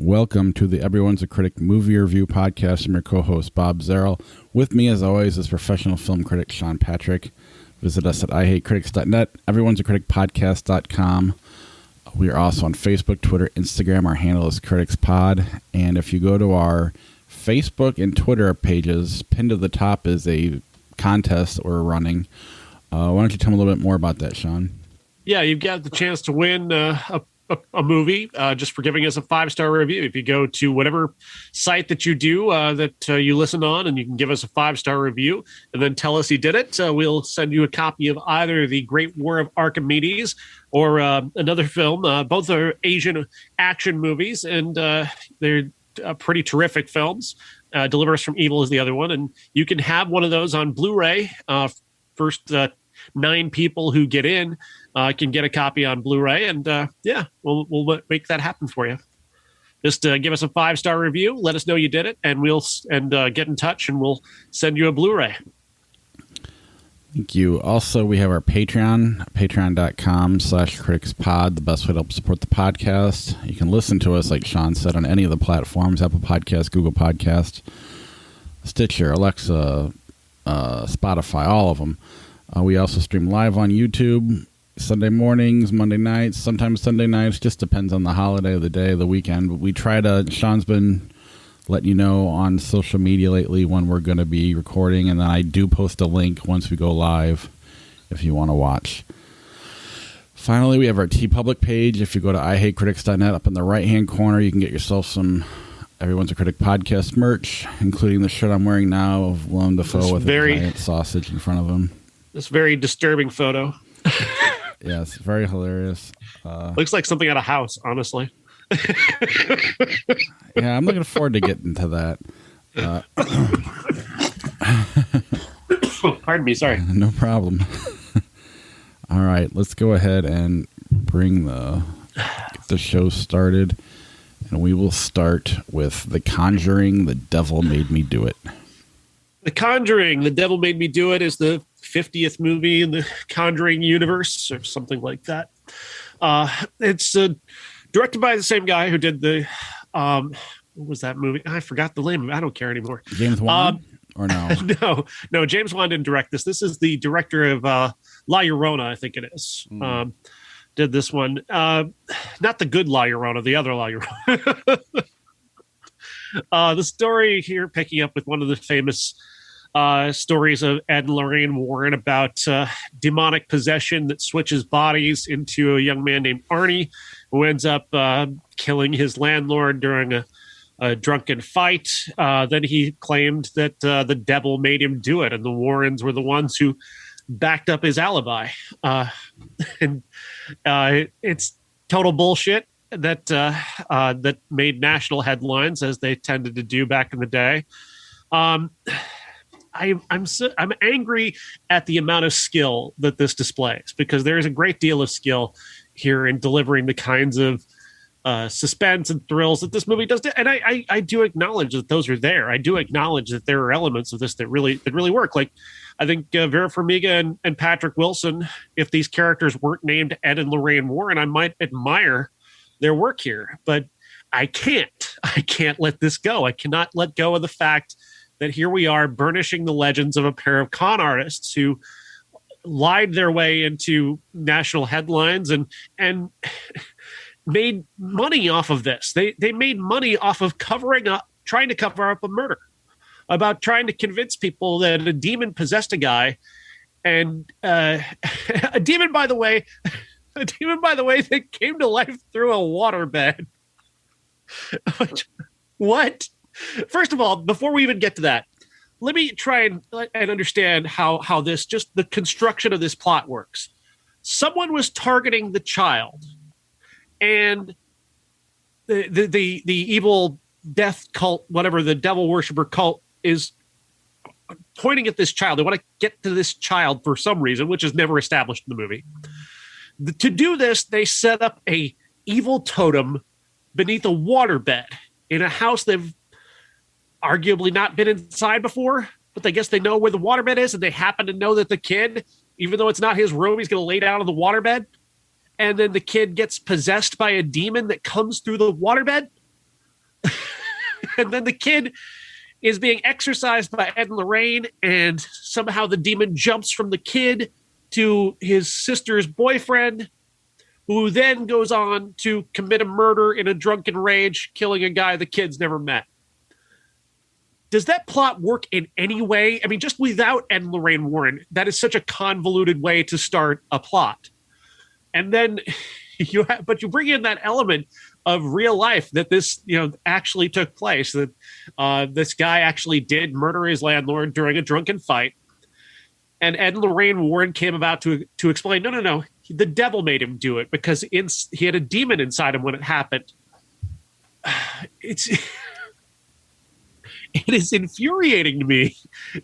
Welcome to the Everyone's a Critic movie review podcast. I'm your co-host, Bob Zarrell. With me, as always, is professional film critic Sean Patrick. Visit us at ihatecritics.net, everyone'sacriticpodcast.com. We are also on Facebook, Twitter, Instagram. Our handle is CriticsPod. And if you go to our Facebook and Twitter pages, pinned to the top is a contest that we're running. Why don't you tell me a little bit more about that, Sean? Yeah, you've got the chance to win a movie just for giving us a 5-star review. If you go to whatever site that you do that you listen on, and you can give us a 5-star review and then tell us you did it, we'll send you a copy of either The Great War of Archimedes or another film. Both are Asian action movies, and they're pretty terrific films. Deliver Us from Evil is the other one, and you can have one of those on Blu-ray. First 9 people who get in can get a copy on Blu-ray, and we'll make that happen for you. Just give us a 5-star review, let us know you did it, and we'll get in touch, and we'll send you a Blu-ray. Thank you. Also, we have our Patreon, patreon.com/criticspod, the best way to help support the podcast. You can listen to us, like Sean said, on any of the platforms, Apple Podcasts, Google Podcasts, Stitcher, Alexa, Spotify, all of them. We also stream live on YouTube Sunday mornings, Monday nights, sometimes Sunday nights. Just depends on the holiday, the day, the weekend. But we try to, Sean's been letting you know on social media lately when we're going to be recording. And then I do post a link once we go live if you want to watch. Finally, we have our TeePublic page. If you go to ihatecritics.net, up in the right-hand corner, you can get yourself some Everyone's a Critic podcast merch, including the shirt I'm wearing now of Willem Dafoe with a giant sausage in front of him. This very disturbing photo. Yes, very hilarious. Looks like something at a house, honestly. Yeah, I'm looking forward to getting to that. Pardon me, sorry. No problem. All right, let's go ahead and get the show started. And we will start with The Conjuring, The Devil Made Me Do It. The Conjuring, The Devil Made Me Do It is the 50th movie in the Conjuring universe, or something like that. It's directed by the same guy who did the, what was that movie? I forgot the name. I don't care anymore. James Wan? Or no? No, James Wan didn't direct this. This is the director of La Llorona, I think it is. Did this one. Not the good La Llorona, the other La Llorona. The story here, picking up with one of the famous stories of Ed and Lorraine Warren about demonic possession that switches bodies into a young man named Arnie, who ends up killing his landlord during a drunken fight. Then he claimed that the devil made him do it, and the Warrens were the ones who backed up his alibi. And it's total bullshit that made national headlines, as they tended to do back in the day. I'm angry at the amount of skill that this displays, because there is a great deal of skill here in delivering the kinds of suspense and thrills that this movie does. And I do acknowledge that those are there. I do acknowledge that there are elements of this that really work. Like, I think Vera Farmiga and Patrick Wilson, if these characters weren't named Ed and Lorraine Warren, I might admire their work here. But I can't let this go. I cannot let go of the fact that here we are burnishing the legends of a pair of con artists who lied their way into national headlines and made money off of this. They made money off of trying to cover up a murder, about trying to convince people that a demon possessed a guy, and a demon, by the way, that came to life through a waterbed. What? First of all, before we even get to that, let me try and understand how this, just the construction of this plot works. Someone was targeting the child, and the evil death cult, whatever, the devil worshiper cult, is pointing at this child. They want to get to this child for some reason, which is never established in the movie. To do this, they set up a evil totem beneath a waterbed in a house they've arguably not been inside before, but I guess they know where the waterbed is, and they happen to know that the kid, even though it's not his room, he's going to lay down on the waterbed, and then the kid gets possessed by a demon that comes through the waterbed. And then the kid is being exorcised by Ed and Lorraine, and somehow the demon jumps from the kid to his sister's boyfriend, who then goes on to commit a murder in a drunken rage, killing a guy the kids never met. Does that plot work in any way? I mean, just without Ed and Lorraine Warren, that is such a convoluted way to start a plot. And then you bring in that element of real life that this, actually took place, that this guy actually did murder his landlord during a drunken fight. And Ed and Lorraine Warren came about to explain, no, the devil made him do it because he had a demon inside him when it happened. It is infuriating to me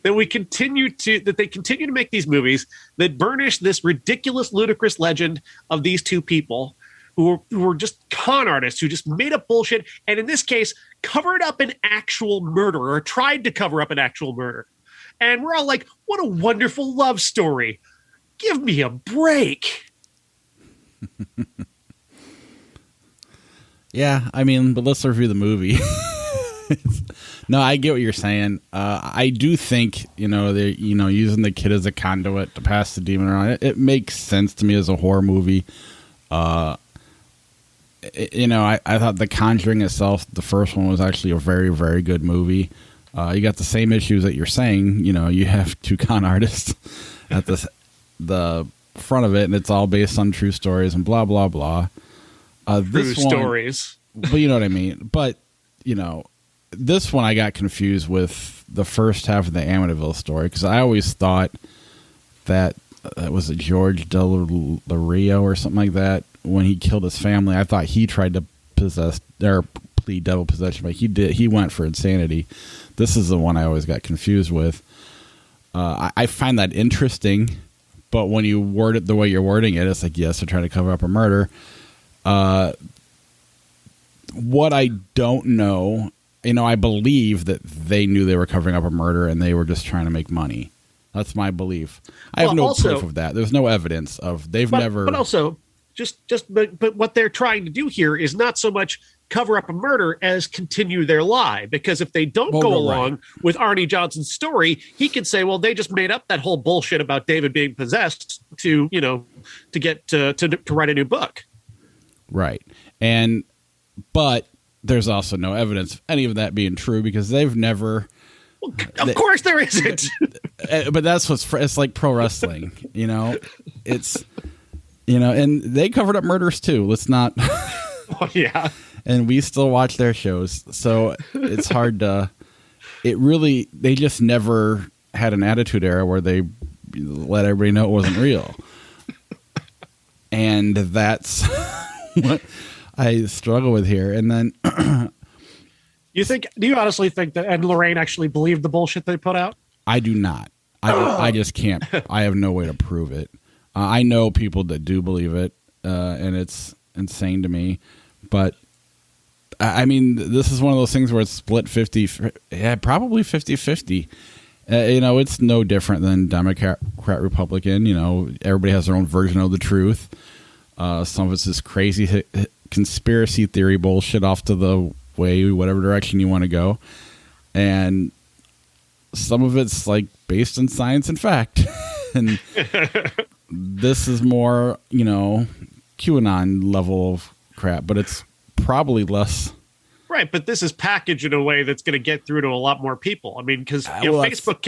that they continue to make these movies that burnish this ridiculous, ludicrous legend of these two people who were just con artists who just made up bullshit. And in this case, covered up an actual murder, or tried to cover up an actual murder. And we're all like, what a wonderful love story. Give me a break. Yeah, I mean, but let's review the movie. No, I get what you're saying. I do think, they're, using the kid as a conduit to pass the demon around. It makes sense to me as a horror movie. I thought The Conjuring itself, the first one, was actually a very, very good movie. You got the same issues that you're saying. You have two con artists at the front of it, and it's all based on true stories and blah, blah, blah. True stories. But you know what I mean? But, this one I got confused with the first half of the Amityville story, because I always thought that was it George Del Rio or something like that. When he killed his family, I thought he tried to plead devil possession, but he went for insanity. This is the one I always got confused with. I find that interesting, but when you word it the way you're wording it, it's like, yes, they're trying to cover up a murder. What I don't know, I believe that they knew they were covering up a murder and they were just trying to make money. That's my belief. I have no proof of that. There's no evidence of never. But also, but what they're trying to do here is not so much cover up a murder as continue their lie. Because if they don't go along with Arnie Johnson's story, he can say, well, they just made up that whole bullshit about David being possessed to get to write a new book. Right. But there's also no evidence of any of that being true, because they've never. Well, of course there isn't. But that's it's like pro wrestling, it's, and they covered up murders too. Let's not. Oh, yeah. And we still watch their shows. So it's hard to, they just never had an attitude era where they let everybody know it wasn't real. And that's what I struggle with here. And then do you honestly think that Ed and Lorraine actually believed the bullshit they put out? I do not. I just can't. I have no way to prove it. I know people that do believe it, and it's insane to me. But I mean, this is one of those things where it's split 50, probably 50-50. It's no different than Democrat, Republican. Everybody has their own version of the truth. Some of it's this crazy conspiracy theory bullshit off to the way, whatever direction you want to go. And some of it's like based in science and fact. And this is more, QAnon level of crap, but it's probably less. Right, but this is packaged in a way that's going to get through to a lot more people. I mean, because Facebook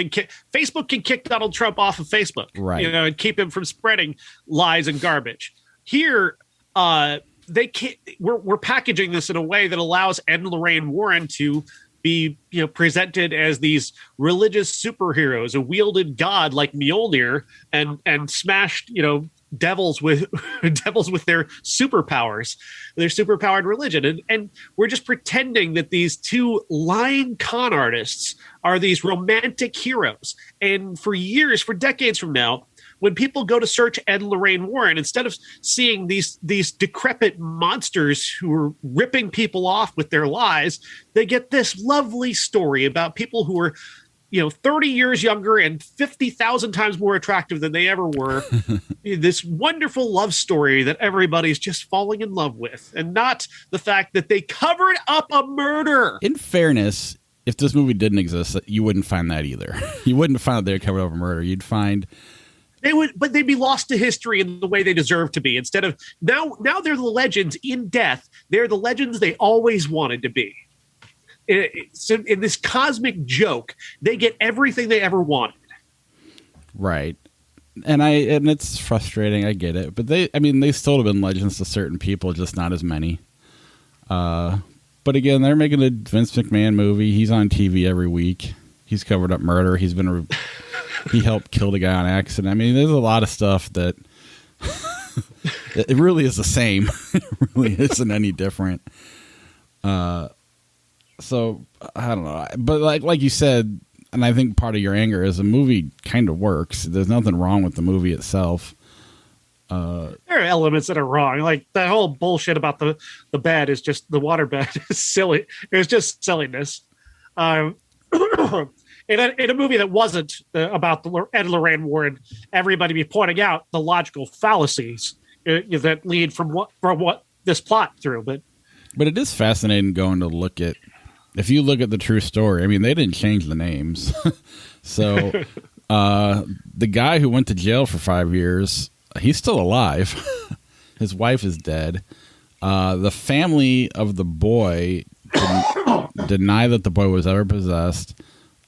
can kick Donald Trump off of Facebook, right? And keep him from spreading lies and garbage. Here, they can't. We're packaging this in a way that allows Ed and Lorraine Warren to be presented as these religious superheroes who wielded God like Mjolnir and smashed devils with their superpowers, their superpowered religion, and we're just pretending that these two lying con artists are these romantic heroes. And for decades from now, when people go to search Ed and Lorraine Warren, instead of seeing these decrepit monsters who are ripping people off with their lies, they get this lovely story about people who are 30 years younger and 50,000 times more attractive than they ever were. This wonderful love story that everybody's just falling in love with, and not the fact that they covered up a murder. In fairness, if this movie didn't exist, you wouldn't find that either. You wouldn't find that they covered up a murder. You'd find but they'd be lost to history in the way they deserve to be. Instead of now they're the legends in death. They're the legends they always wanted to be. So in this cosmic joke, they get everything they ever wanted. Right. And it's frustrating. I get it. But they still have been legends to certain people, just not as many. But again, they're making a Vince McMahon movie. He's on TV every week. He's covered up murder. He helped kill the guy on accident. I mean, there's a lot of stuff that it really is the same. It really isn't any different. So I don't know, but like you said, and I think part of your anger is the movie kind of works. There's nothing wrong with the movie itself. There are elements that are wrong, like that whole bullshit about the bed is just the water bed is silly. It's just silliness. In a movie that wasn't about the Ed Lorraine Warren, everybody be pointing out the logical fallacies that lead from what this plot through. But it is fascinating going to look at. If you look at the true story, I mean, they didn't change the names. So the guy who went to jail for 5 years, he's still alive. His wife is dead. The family of the boy deny that the boy was ever possessed.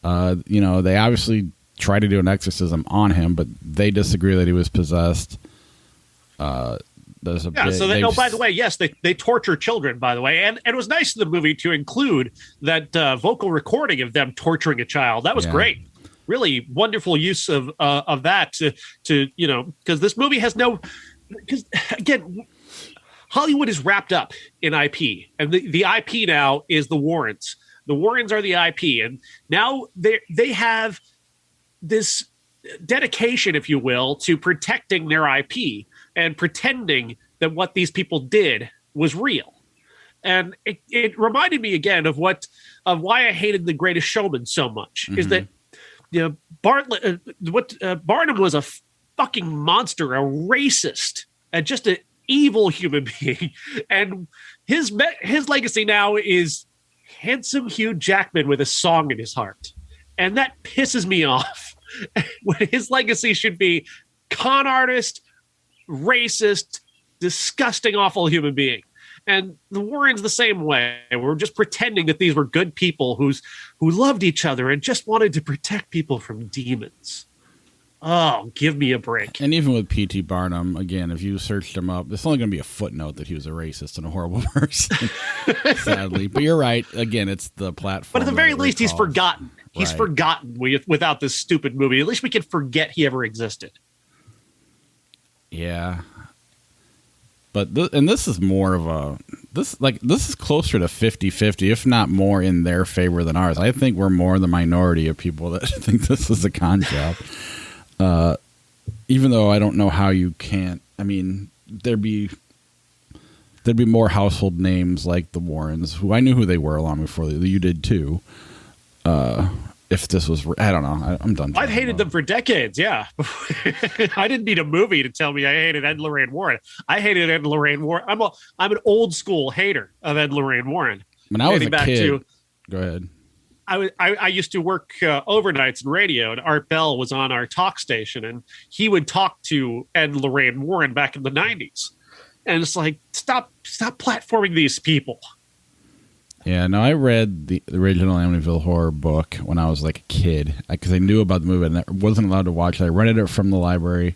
They obviously tried to do an exorcism on him, but they disagree that he was possessed. So by the way, yes, they torture children, by the way, and it was nice in the movie to include that vocal recording of them torturing a child. That was great, really wonderful use of that to because this movie has because again, Hollywood is wrapped up in IP, and the IP now is the Warrens. The Warrens are the IP, and now they have this dedication, if you will, to protecting their IP and pretending that what these people did was real. And it reminded me again of why I hated The Greatest Showman so much, is that Barnum was a fucking monster, a racist, and just an evil human being. And his legacy now is handsome Hugh Jackman with a song in his heart. And that pisses me off. When his legacy should be con artist, racist, disgusting, awful human being. And the Warrens the same way. We're just pretending that these were good people who loved each other and just wanted to protect people from demons. Oh, give me a break. And even with P.T. Barnum, again, if you searched him up, it's only going to be a footnote that he was a racist and a horrible person, sadly. But you're right. Again, it's the platform. But at the very least, he's forgotten. He's forgotten without this stupid movie. At least we can forget he ever existed. Yeah. But this is more of this is closer to 50-50, if not more in their favor than ours. I think we're more the minority of people that think this is a con job. Even though I don't know how you can't. I mean, there'd be more household names like the Warrens, who I knew who they were long before you did too. If this was, I don't know. I'm done. I've hated them for decades. Yeah. I didn't need a movie to tell me I hated Ed and Lorraine Warren. I hated Ed and Lorraine Warren. I'm an old school hater of Ed and Lorraine Warren. When I was a kid, go ahead. I used to work overnights in radio, and Art Bell was on our talk station, and he would talk to Ed and Lorraine Warren back in the 90s. And it's like, stop platforming these people. Yeah, no, I read the original Amityville Horror book when I was like a kid because I knew about the movie and I wasn't allowed to watch it. I rented it from the library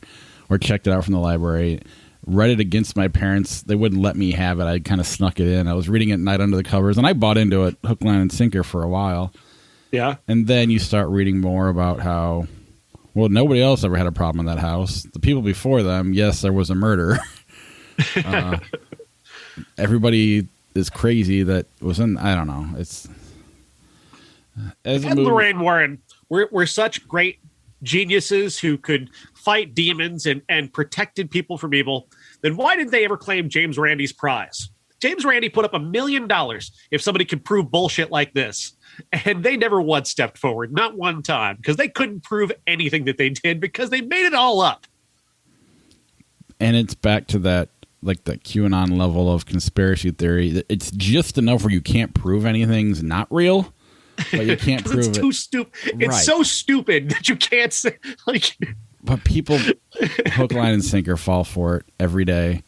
or checked it out from the library, read it against my parents. They wouldn't let me have it. I kind of snuck it in. I was reading it at night under the covers, and I bought into it hook, line, and sinker for a while. Yeah. And then you start reading more about how, well, nobody else ever had a problem in that house. The people before them, yes, there was a murder. Everybody is crazy that was in, I don't know. It's as and Lorraine Warren we're such great geniuses who could fight demons and protected people from evil. Then why didn't they ever claim James Randi's prize? James Randi put up $1 million if somebody could prove bullshit like this. And they never once stepped forward, not one time, because they couldn't prove anything that they did because they made it all up. And it's back to that, like the QAnon level of conspiracy theory. It's just enough where you can't prove anything's not real, but you can't prove it's too stupid. It's so stupid that you can't say, like. But people hook, line, and sinker fall for it every day.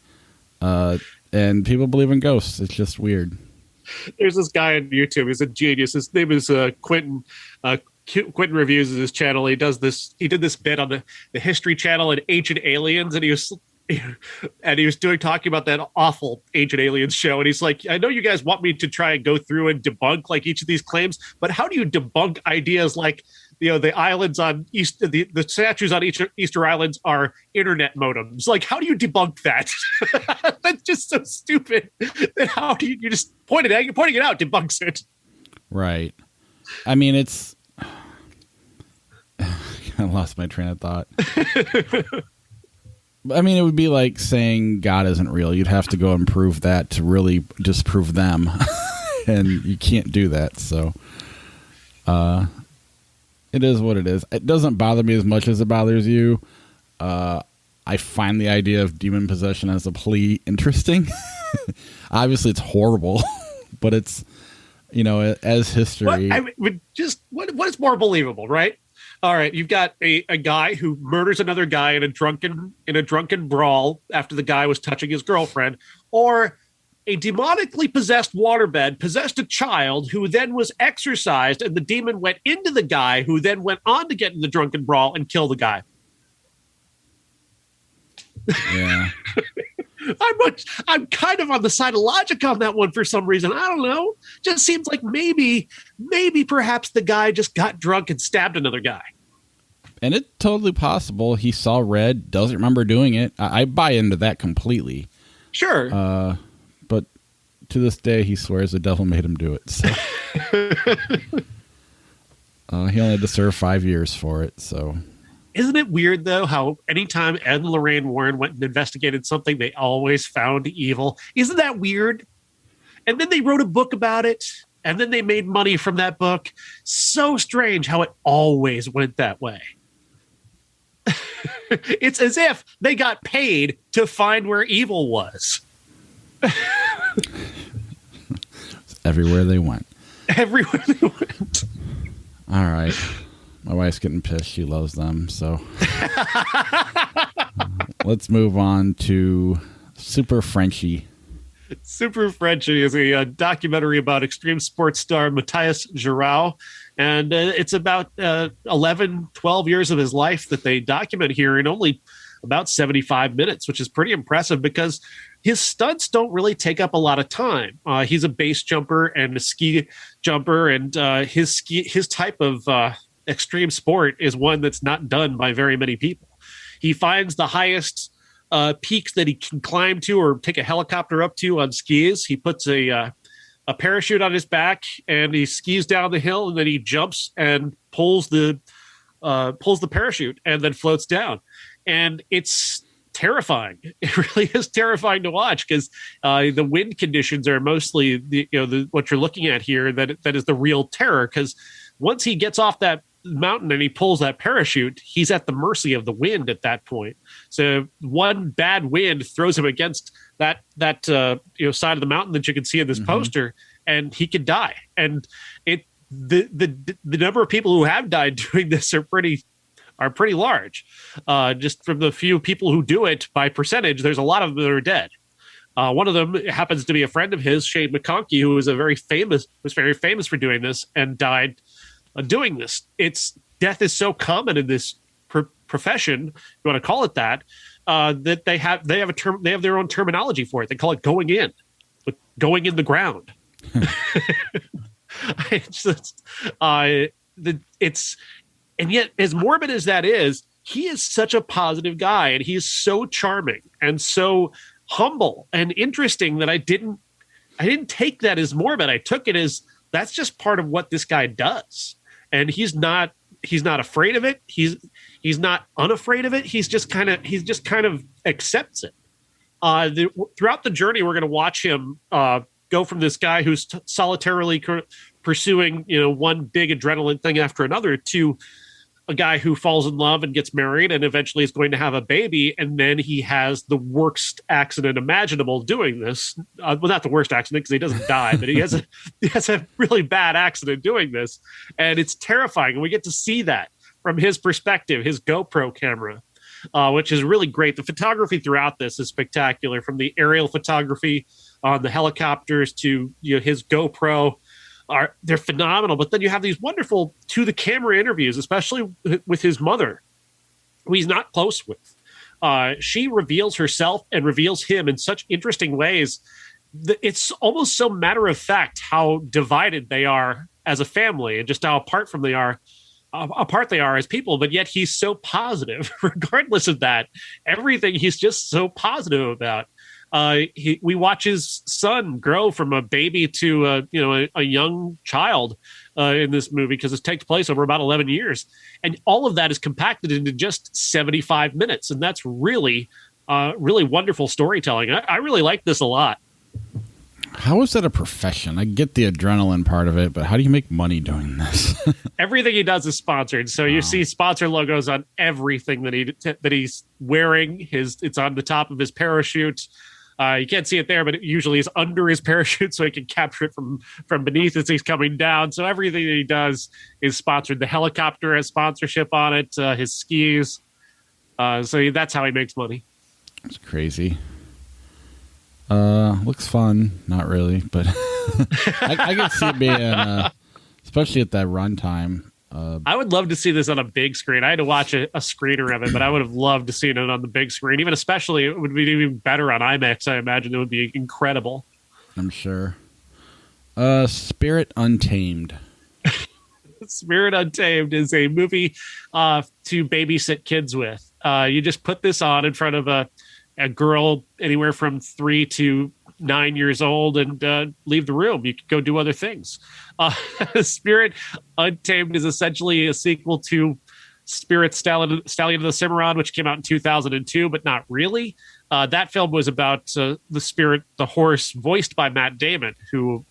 And people believe in ghosts. It's just weird. There's this guy on YouTube. He's a genius. His name is Quentin. Quentin reviews his channel. He did this bit on the History Channel and Ancient Aliens, and he was talking about that awful Ancient Aliens show. And he's like, I know you guys want me to try and go through and debunk like each of these claims, but how do you debunk ideas like, the islands on the statues on Easter Islands are internet modems? Like, how do you debunk that? That's just so stupid. Then how do you just pointing it out debunks it? Right. I mean, it's. I lost my train of thought. I mean, it would be like saying God isn't real. You'd have to go and prove that to really disprove them, and you can't do that. So, it is what it is. It doesn't bother me as much as it bothers you. I find the idea of demon possession as a plea interesting. Obviously, it's horrible, but it's, as history. What is more believable, right? All right, you've got a guy who murders another guy in a drunken brawl after the guy was touching his girlfriend, or a demonically possessed waterbed possessed a child who then was exorcised, and the demon went into the guy who then went on to get in the drunken brawl and kill the guy. Yeah. I'm kind of on the side of logic on that one for some reason. I don't know. Just seems like maybe perhaps the guy just got drunk and stabbed another guy. And it's totally possible he saw red, doesn't remember doing it. I buy into that completely. Sure. But to this day, he swears the devil made him do it. So. He only had to serve 5 years for it. So. Isn't it weird, though, how anytime Ed and Lorraine Warren went and investigated something, they always found evil? Isn't that weird? And then they wrote a book about it, and then they made money from that book. So strange how it always went that way. It's as if they got paid to find where evil was. Everywhere they went. Everywhere they went. All right. My wife's getting pissed. She loves them. So let's move on to Super Frenchie. Super Frenchie is a documentary about extreme sports star Matthias Giraud. And it's about 11, 12 years of his life that they document here in only about 75 minutes, which is pretty impressive because his stunts don't really take up a lot of time. He's a base jumper and a ski jumper, and his type of extreme sport is one that's not done by very many people. He finds the highest peaks that he can climb to or take a helicopter up to on skis. He puts a parachute on his back and he skis down the hill, and then he jumps and pulls the parachute and then floats down. And it's terrifying. It really is terrifying to watch because the wind conditions are mostly what you're looking at here. That is the real terror, because once he gets off that mountain and he pulls that parachute, he's at the mercy of the wind at that point. So one bad wind throws him against that side of the mountain that you can see in this poster, and he could die. And the number of people who have died doing this are pretty large. Just from the few people who do it by percentage, there's a lot of them that are dead. One of them happens to be a friend of his, Shane McConkey, who was very famous for doing this and died doing this. Death is so common in this profession, if you want to call it that, that they have a term. They have their own terminology for it. They call it going in the ground. And yet, as morbid as that is, he is such a positive guy, and he is so charming and so humble and interesting that I didn't take that as morbid. I took it as that's just part of what this guy does, and he's not afraid of it. He's not unafraid of it. He's just kind of accepts it. Throughout the journey, we're going to watch him go from this guy who's solitarily pursuing, one big adrenaline thing after another to a guy who falls in love and gets married and eventually is going to have a baby. And then he has the worst accident imaginable doing this. Well, not the worst accident because he doesn't die, but he has a really bad accident doing this. And it's terrifying. And we get to see that from his perspective, his GoPro camera, which is really great. The photography throughout this is spectacular, from the aerial photography on the helicopters to his GoPro. They're phenomenal. But then you have these wonderful to the camera interviews, especially with his mother, who he's not close with. She reveals herself and reveals him in such interesting ways that it's almost so matter of fact how divided they are as a family and just how apart they are as people. But yet he's so positive regardless of that. Everything he's just so positive about. We watch his son grow from a baby to a young child in this movie, because it takes place over about 11 years, and all of that is compacted into just 75 minutes, and that's really wonderful storytelling. I really like this a lot. How is that a profession? I get the adrenaline part of it, but how do you make money doing this? Everything he does is sponsored. So you see sponsor logos on everything that he's wearing. It's on the top of his parachute. You can't see it there, but it usually is under his parachute, so he can capture it from beneath as he's coming down. So everything that he does is sponsored. The helicopter has sponsorship on it, his skis. So that's how he makes money. It's crazy. Looks fun. Not really, but I can see it being, especially at that runtime. I would love to see this on a big screen. I had to watch a screener of it, but I would have loved to see it on the big screen. Even especially, it would be even better on IMAX. I imagine it would be incredible. I'm sure. Spirit Untamed. Spirit Untamed is a movie to babysit kids with. You just put this on in front of a girl anywhere from 3 to 9 years old and leave the room. You could go do other things. Spirit Untamed is essentially a sequel to Spirit Stallion of the Cimarron, which came out in 2002, but not really. That film was about the spirit, the horse, voiced by Matt Damon, who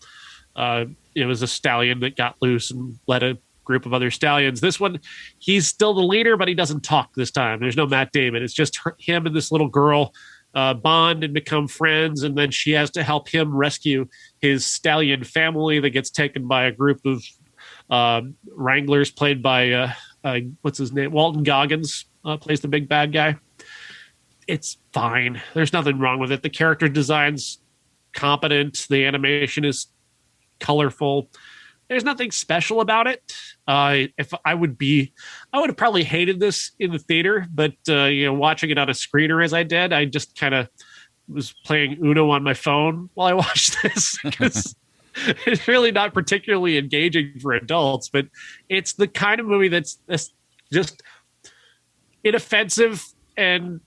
it was a stallion that got loose and led a group of other stallions. This one, he's still the leader, but he doesn't talk this time. There's no Matt Damon. It's just him and this little girl bond and become friends, and then she has to help him rescue his stallion family that gets taken by a group of wranglers played by what's his name? Walton Goggins plays the big bad guy. It's fine. There's nothing wrong with it. The character design's competent. The animation is colorful. There's nothing special about it. If I would have probably hated this in the theater, but watching it on a screener as I did, I just kind of was playing Uno on my phone while I watched this, because it's really not particularly engaging for adults. But it's the kind of movie that's just inoffensive, and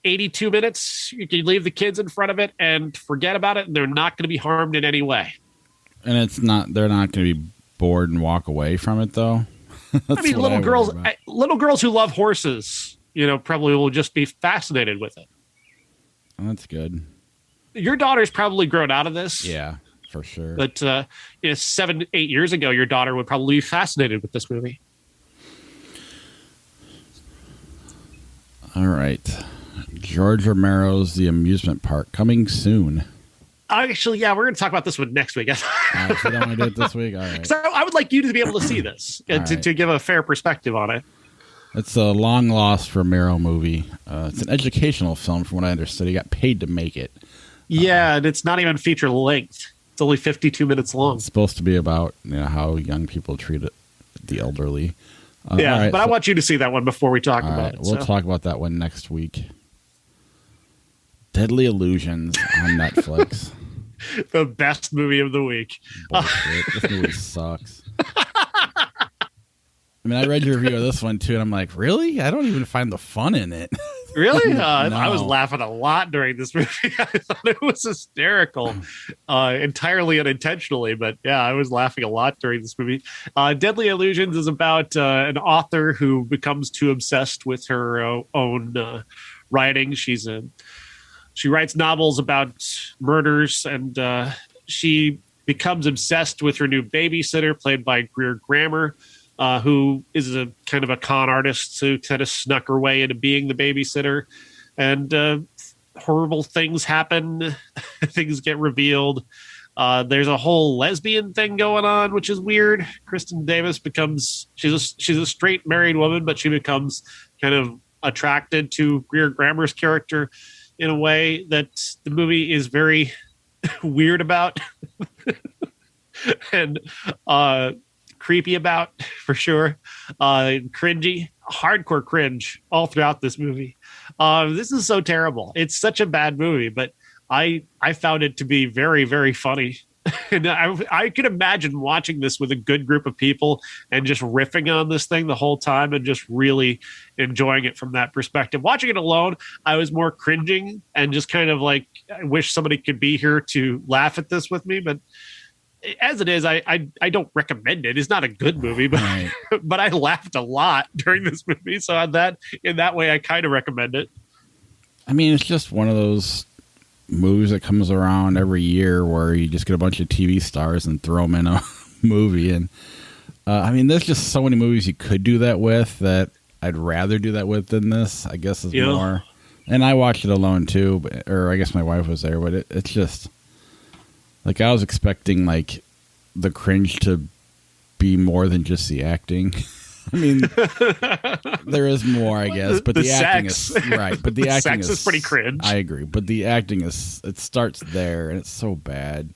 82 minutes, you can leave the kids in front of it and forget about it, and they're not going to be harmed in any way. And they're not going to be bored and walk away from it, though. I mean, little girls who love horses, probably will just be fascinated with it. Oh, that's good. Your daughter's probably grown out of this. Yeah, for sure. But 7-8 years ago, your daughter would probably be fascinated with this movie. All right. George Romero's The Amusement Park, coming soon. Actually, yeah, we're going to talk about this one next week. So you don't want to do it this week? All right. So I would like you to be able to see this and to give a fair perspective on it. It's a long-lost Romero movie. It's an educational film, from what I understood. He got paid to make it. Yeah, and it's not even feature length. It's only 52 minutes long. It's supposed to be about how young people treat the elderly. Yeah, but I want you to see that one before we talk about it. We'll talk about that one next week. Deadly Illusions on Netflix. The best movie of the week. Bullshit. This movie sucks. I mean, I read your review of this one, too, and I'm like, really? I don't even find the fun in it. Really? No. I was laughing a lot during this movie. I thought it was hysterical, entirely unintentionally. But yeah, I was laughing a lot during this movie. Deadly Illusions is about an author who becomes too obsessed with her own writing. She's a she writes novels about murders, and she becomes obsessed with her new babysitter, played by Greer Grammer, who is a kind of a con artist who kind of snuck her way into being the babysitter. And horrible things happen. Things get revealed. There's a whole lesbian thing going on, which is weird. Kristen Davis becomes she's a straight married woman, but she becomes kind of attracted to Greer Grammer's character in a way that the movie is very weird about and creepy about, for sure. Cringy, hardcore cringe all throughout this movie. This is so terrible. It's such a bad movie, but I found it to be very, very funny. And I could imagine watching this with a good group of people and just riffing on this thing the whole time and just really enjoying it from that perspective. Watching it alone, I was more cringing and just kind of like, I wish somebody could be here to laugh at this with me. But as it is, I don't recommend it. It's not a good movie, but Right. but I laughed a lot during this movie. So in that way, I kind of recommend it. I mean, it's just one of those movies that comes around every year where you just get a bunch of TV stars and throw them in a movie. And I mean, there's just so many movies you could do that with that I'd rather do that with than this, I guess, is more. And I watched it alone too, or I guess my wife was there, but it's just like I was expecting like the cringe to be more than just the acting. I mean, there is more, I guess, but the acting is right. But the acting is pretty cringe. I agree, but the acting it starts there, and it's so bad.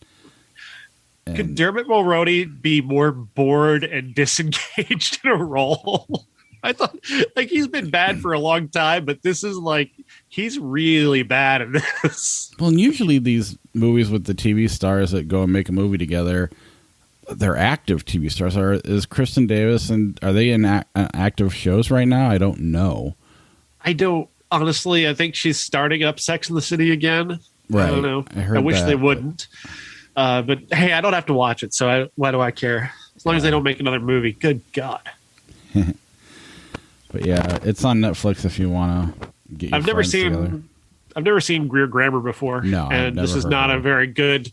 And could Dermot Mulroney be more bored and disengaged in a role? I thought like he's been bad for a long time, but this is like he's really bad at this. Well, and usually these movies with the TV stars that go and make a movie together, they're active TV stars. Is Kristen Davis and are they in active shows right now? I don't know. I don't honestly. I think she's starting up Sex and the City again. Right. I don't know. I wish they wouldn't. But hey, I don't have to watch it, so why do I care? As long as they don't make another movie. Good God. But yeah, it's on Netflix if you want to get your I've never together. I've never seen Greer Grammer before. No, and this is not a very good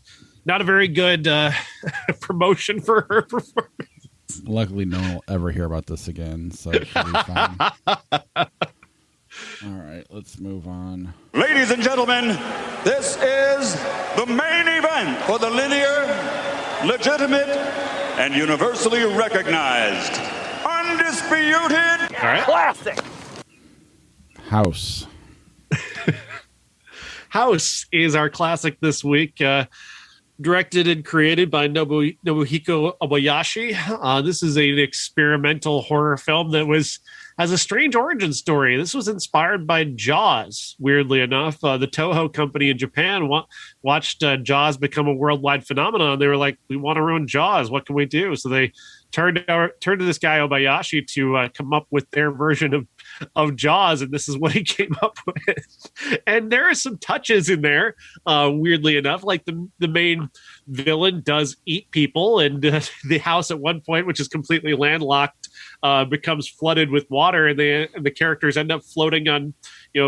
promotion for her performance. Luckily, no one will ever hear about this again, so it should be fine. All right, let's move on. Ladies and gentlemen, this is the main event for the linear, legitimate, and universally recognized, undisputed, All right. classic. House. House is our classic this week. Directed and created by Nobuhiko Obayashi. This is an experimental horror film that has a strange origin story. This was inspired by Jaws, weirdly enough. The Toho company in Japan watched Jaws become a worldwide phenomenon. They were like, we want to ruin Jaws. What can we do? So they turned to this guy Obayashi to come up with their version of Jaws, and this is what he came up with. And there are some touches in there, weirdly enough, like the main villain does eat people, and the house at one point, which is completely landlocked, becomes flooded with water, and the characters end up floating on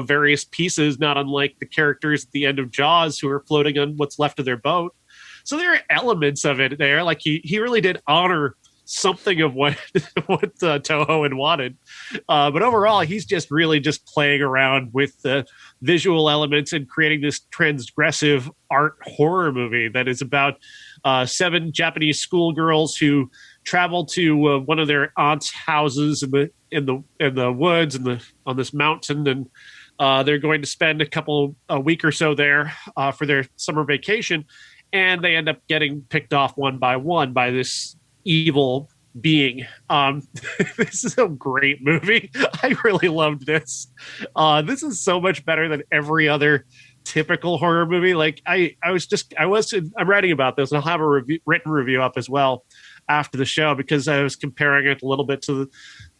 various pieces, not unlike the characters at the end of Jaws who are floating on what's left of their boat. So there are elements of it there. Like he really did honor something of what Toho had wanted. But overall, he's just really just playing around with the visual elements and creating this transgressive art horror movie that is about 7 Japanese schoolgirls who travel to one of their aunt's houses in the woods and on this mountain, and they're going to spend a week or so there for their summer vacation, and they end up getting picked off one by one by this evil being. This is a great movie. I really loved this. This is so much better than every other typical horror movie. Like I'm writing about this, and I'll have a written review up as well after the show, because I was comparing it a little bit to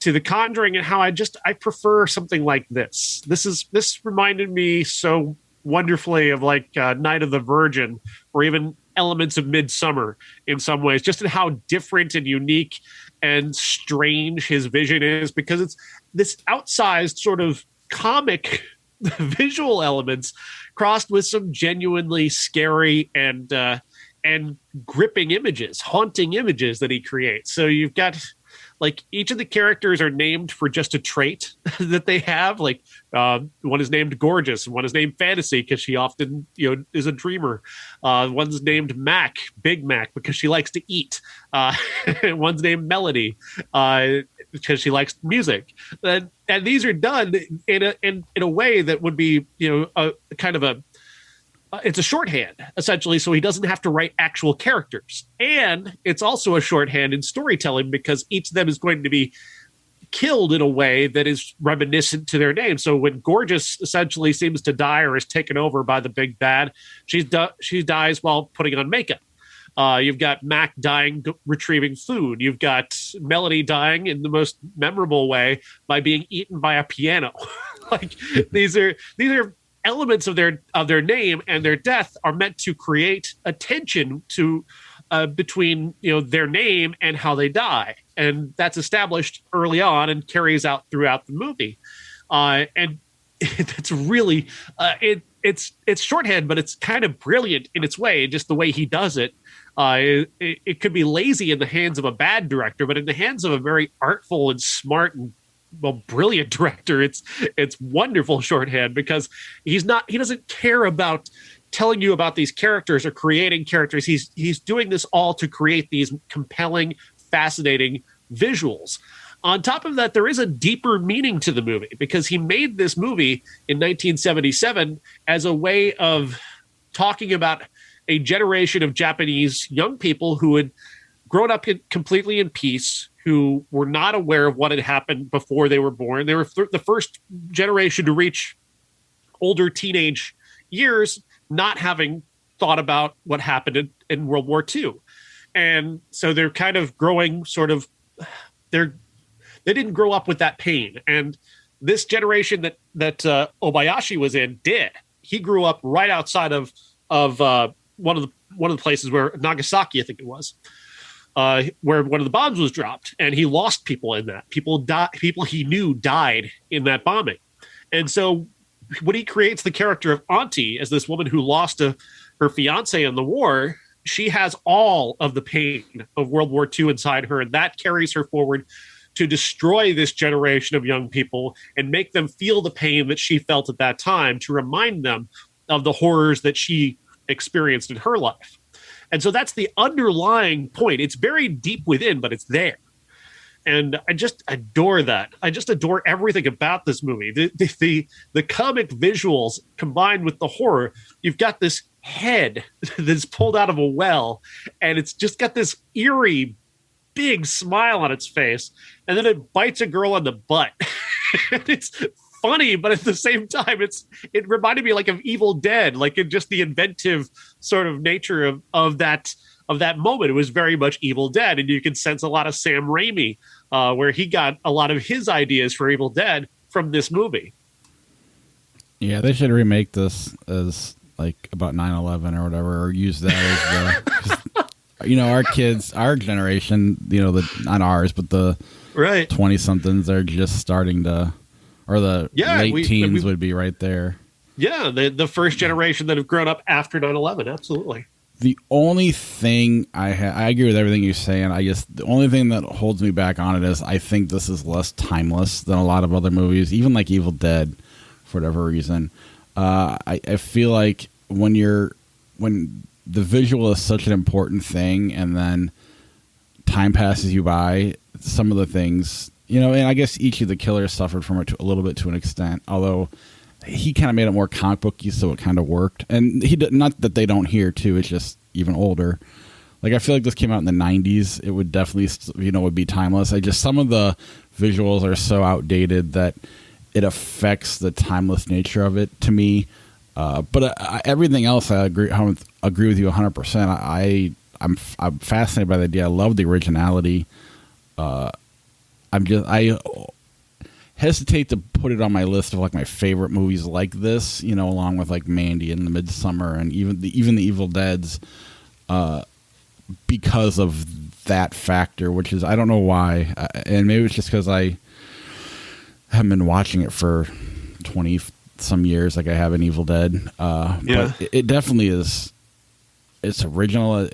the Conjuring and how I prefer something like this. This reminded me so wonderfully of like Night of the Virgin, or even elements of Midsummer in some ways, just in how different and unique and strange his vision is, because it's this outsized sort of comic visual elements crossed with some genuinely scary and gripping images, haunting images that he creates. So you've got like each of the characters are named for just a trait that they have. Like one is named Gorgeous, and one is named Fantasy because she often, is a dreamer. One's named Mac, Big Mac, because she likes to eat. One's named Melody because she likes music. And these are done in a way that would be, a kind of a it's a shorthand, essentially, so he doesn't have to write actual characters. And it's also a shorthand in storytelling because each of them is going to be killed in a way that is reminiscent to their name. So when Gorgeous essentially seems to die or is taken over by the big bad, she dies while putting on makeup. You've got Mac dying retrieving food. You've got Melody dying in the most memorable way by being eaten by a piano. Like these are elements of their name and their death are meant to create a tension to between their name and how they die, and that's established early on and carries out throughout the movie. And it's really it's shorthand, but it's kind of brilliant in its way. Just the way he does it. It could be lazy in the hands of a bad director, but in the hands of a very artful and smart and brilliant director, it's wonderful shorthand because he doesn't care about telling you about these characters or creating characters. He's doing this all to create these compelling, fascinating visuals. On top of that, there is a deeper meaning to the movie because he made this movie in 1977 as a way of talking about a generation of Japanese young people who had grown up completely in peace, who were not aware of what had happened before they were born. They were the first generation to reach older teenage years, not having thought about what happened in World War II. And so they're kind of growing they didn't grow up with that pain. And this generation that Obayashi was in did. He grew up right outside of one of the places where Nagasaki, I think it was, where one of the bombs was dropped, and he lost people in that. People he knew died in that bombing. And so when he creates the character of Auntie as this woman who lost her fiance in the war, she has all of the pain of World War II inside her, and that carries her forward to destroy this generation of young people and make them feel the pain that she felt at that time, to remind them of the horrors that she experienced in her life. And so that's the underlying point. It's buried deep within, but it's there. And I just adore that. I just adore everything about this movie. The comic visuals combined with the horror. You've got this head that's pulled out of a well, and it's just got this eerie, big smile on its face. And then it bites a girl on the butt. It's funny, but at the same time, it reminded me like of Evil Dead, like in just the inventive sort of nature of that moment. It was very much Evil Dead, and you can sense a lot of Sam Raimi, where he got a lot of his ideas for Evil Dead from this movie. Yeah, they should remake this as like about 9/11 or whatever, or use that as the our kids, our generation, not ours, but the right 20-somethings are just starting to. Or the late teens would be right there. Yeah, the first generation that have grown up after 9/11, absolutely. The only thing I agree with everything you're saying. I guess the only thing that holds me back on it is I think this is less timeless than a lot of other movies, even like Evil Dead, for whatever reason. I feel like when the visual is such an important thing, and then time passes you by, some of the things. And I guess each of the killers suffered from it a little bit to an extent, although he kind of made it more comic booky, so it kind of worked. And he did, not that they don't here too, it's just even older. Like, I feel like this came out in the 90s. It would definitely, would be timeless. Some of the visuals are so outdated that it affects the timeless nature of it to me. But everything else, I agree with you 100%. I'm fascinated by the idea. I love the originality. I hesitate to put it on my list of like my favorite movies like this, along with like Mandy and The Midsummer and even the Evil Deads, because of that factor, which is, I don't know why, and maybe it's just because I haven't been watching it for 20 some years, like I have in Evil Dead. But it definitely is. It's original,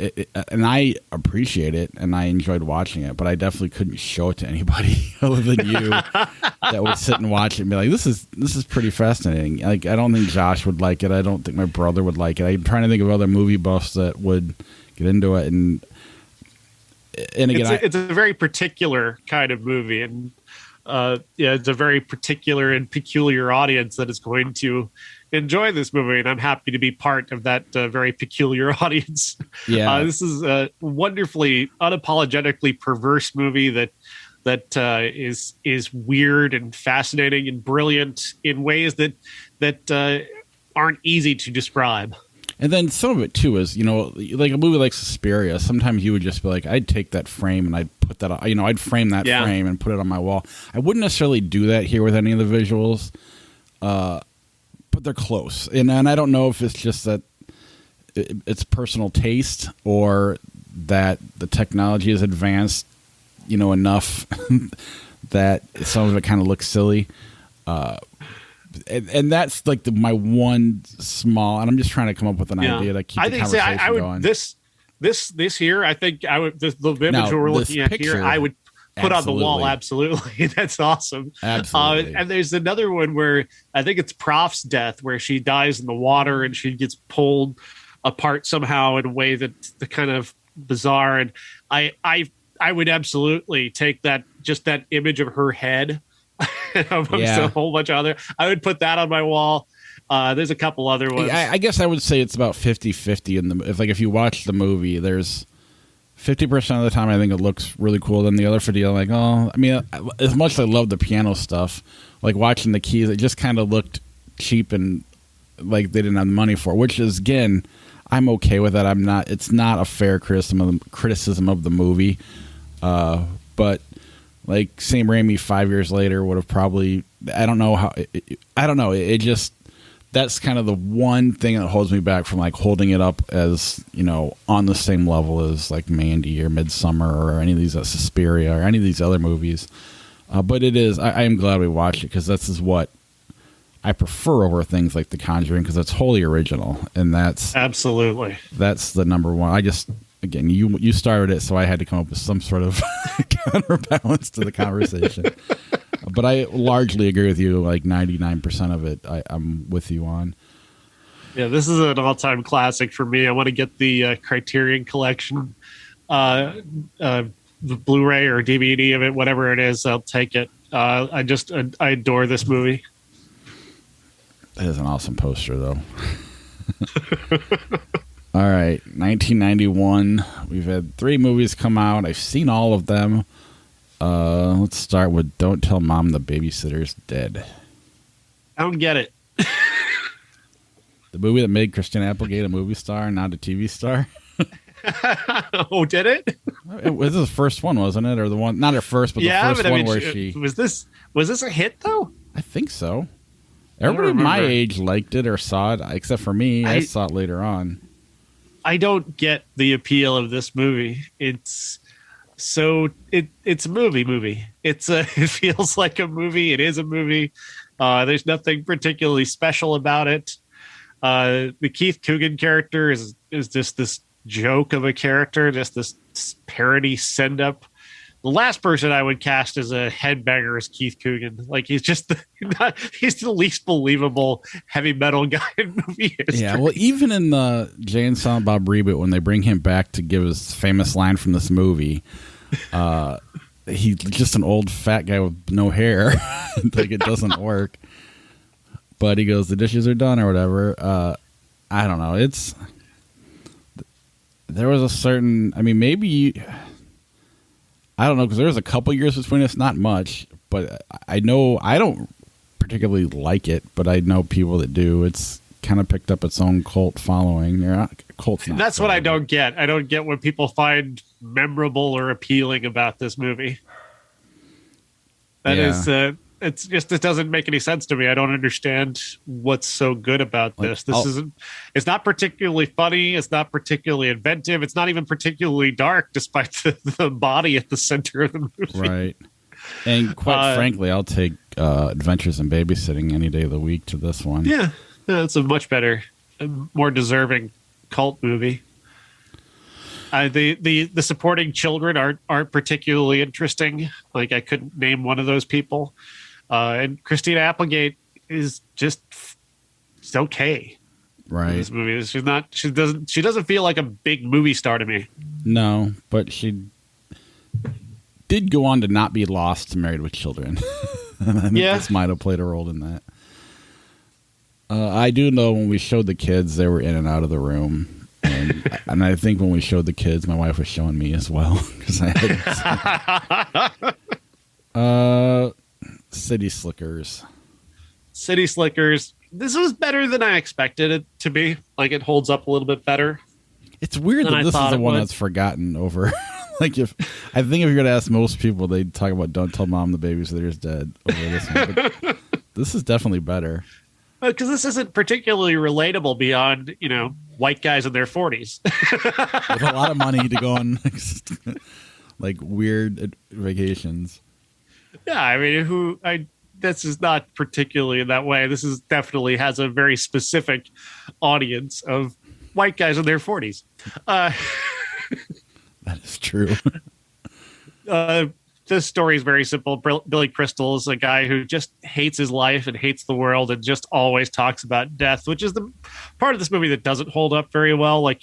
and I appreciate it, and I enjoyed watching it. But I definitely couldn't show it to anybody other than you that would sit and watch it and be like, "This is pretty fascinating." Like, I don't think Josh would like it. I don't think my brother would like it. I'm trying to think of other movie buffs that would get into it, and again, it's a very particular kind of movie, and it's a very particular and peculiar audience that is going to enjoy this movie, and I'm happy to be part of that very peculiar audience. Yeah, this is a wonderfully, unapologetically perverse movie that is weird and fascinating and brilliant in ways that aren't easy to describe. And then some of it too is, like a movie like Suspiria. Sometimes you would just be like, I'd take that frame and I'd put that, I'd frame that frame and put it on my wall. I wouldn't necessarily do that here with any of the visuals, but they're close. And I don't know if it's just that it's personal taste or that the technology is advanced, enough that some of it kind of looks silly. And that's like my one small, and I'm just trying to come up with an idea to keep the conversation going. This here, I think I would, the image we're looking at here, I would put on the wall. Absolutely. That's awesome. Absolutely. And there's another one where I think it's Prof's death, where she dies in the water and she gets pulled apart somehow in a way that's the kind of bizarre. And I would absolutely take that image of her head amongst a whole bunch of other. I would put that on my wall. There's a couple other ones. I guess I would say it's about 50-50 if you watch the movie, there's 50% of the time I think it looks really cool. Then the other 50, I'm like, oh, I mean, as much as I love the piano stuff, like watching the keys, it just kind of looked cheap and like they didn't have the money for it, which is, again, I'm okay with that. It's not a fair criticism of the movie. But like Sam Raimi 5 years later would have probably, I don't know. It just, that's kind of the one thing that holds me back from like holding it up as, on the same level as like Mandy or Midsummer or any of these Suspiria or any of these other movies. But it is, I am glad we watched it because this is what I prefer over things like The Conjuring because it's wholly original. And that's the number one. Again, you started it, so I had to come up with some sort of counterbalance to the conversation. But I largely agree with you. Like 99% of it, I'm with you on. Yeah, this is an all-time classic for me. I want to get the Criterion Collection, the Blu-ray or DVD of it, whatever it is. I'll take it. I adore this movie. That is an awesome poster, though. All right, 1991. We've had 3 movies come out. I've seen all of them. Let's start with Don't Tell Mom the Babysitter's Dead. I don't get it. The movie that made Christina Applegate a movie star, not a TV star. Oh, did it? It was the first one, wasn't it? Or the one, not her first, but the first one where she... Was this a hit, though? I think so. Everybody my age liked it or saw it, except for me. I saw it later on. I don't get the appeal of this movie. It's a movie. It feels like a movie. It is a movie. There's nothing particularly special about it. The Keith Coogan character is just this joke of a character, just this parody send up. The last person I would cast as a headbanger is Keith Coogan. Like he's just he's the least believable heavy metal guy in movie history. Yeah, well, even in the Jay and Silent Bob reboot, when they bring him back to give his famous line from this movie, he's just an old fat guy with no hair. Like it doesn't work. But he goes, "The dishes are done," or whatever. I don't know. There was a certain. I mean, maybe. I don't know, because there was a couple years between us, not much, but I know I don't particularly like it, but I know people that do. It's kind of picked up its own cult following. That's what I don't get. I don't get what people find memorable or appealing about this movie. It doesn't make any sense to me. I don't understand what's so good about this. It's not particularly funny. It's not particularly inventive. It's not even particularly dark, despite the body at the center of the movie. Right. And quite frankly, I'll take Adventures in Babysitting any day of the week to this one. Yeah, it's a much better, more deserving cult movie. The supporting children aren't particularly interesting. Like, I couldn't name one of those people. And Christina Applegate is just it's okay. Right. In this movie, she doesn't feel like a big movie star to me. No, but she did go on to not be lost to Married with Children. And I think this might have played a role in that. I do know when we showed the kids, they were in and out of the room. And I think when we showed the kids, my wife was showing me as well. Because I had City Slickers. City Slickers. This was better than I expected it to be. Like, it holds up a little bit better. It's weird that this is the one that's forgotten over. Like, I think if you're going to ask most people, they'd talk about Don't Tell Mom the Babysitter's Dead over this one. But this is definitely better. Because this isn't particularly relatable beyond, white guys in their 40s. With a lot of money to go on, like, weird vacations. Yeah, I mean, this is not particularly in that way. This is definitely has a very specific audience of white guys in their 40s. That is true. This story is very simple. Billy Crystal is a guy who just hates his life and hates the world and just always talks about death, which is the part of this movie that doesn't hold up very well. Like,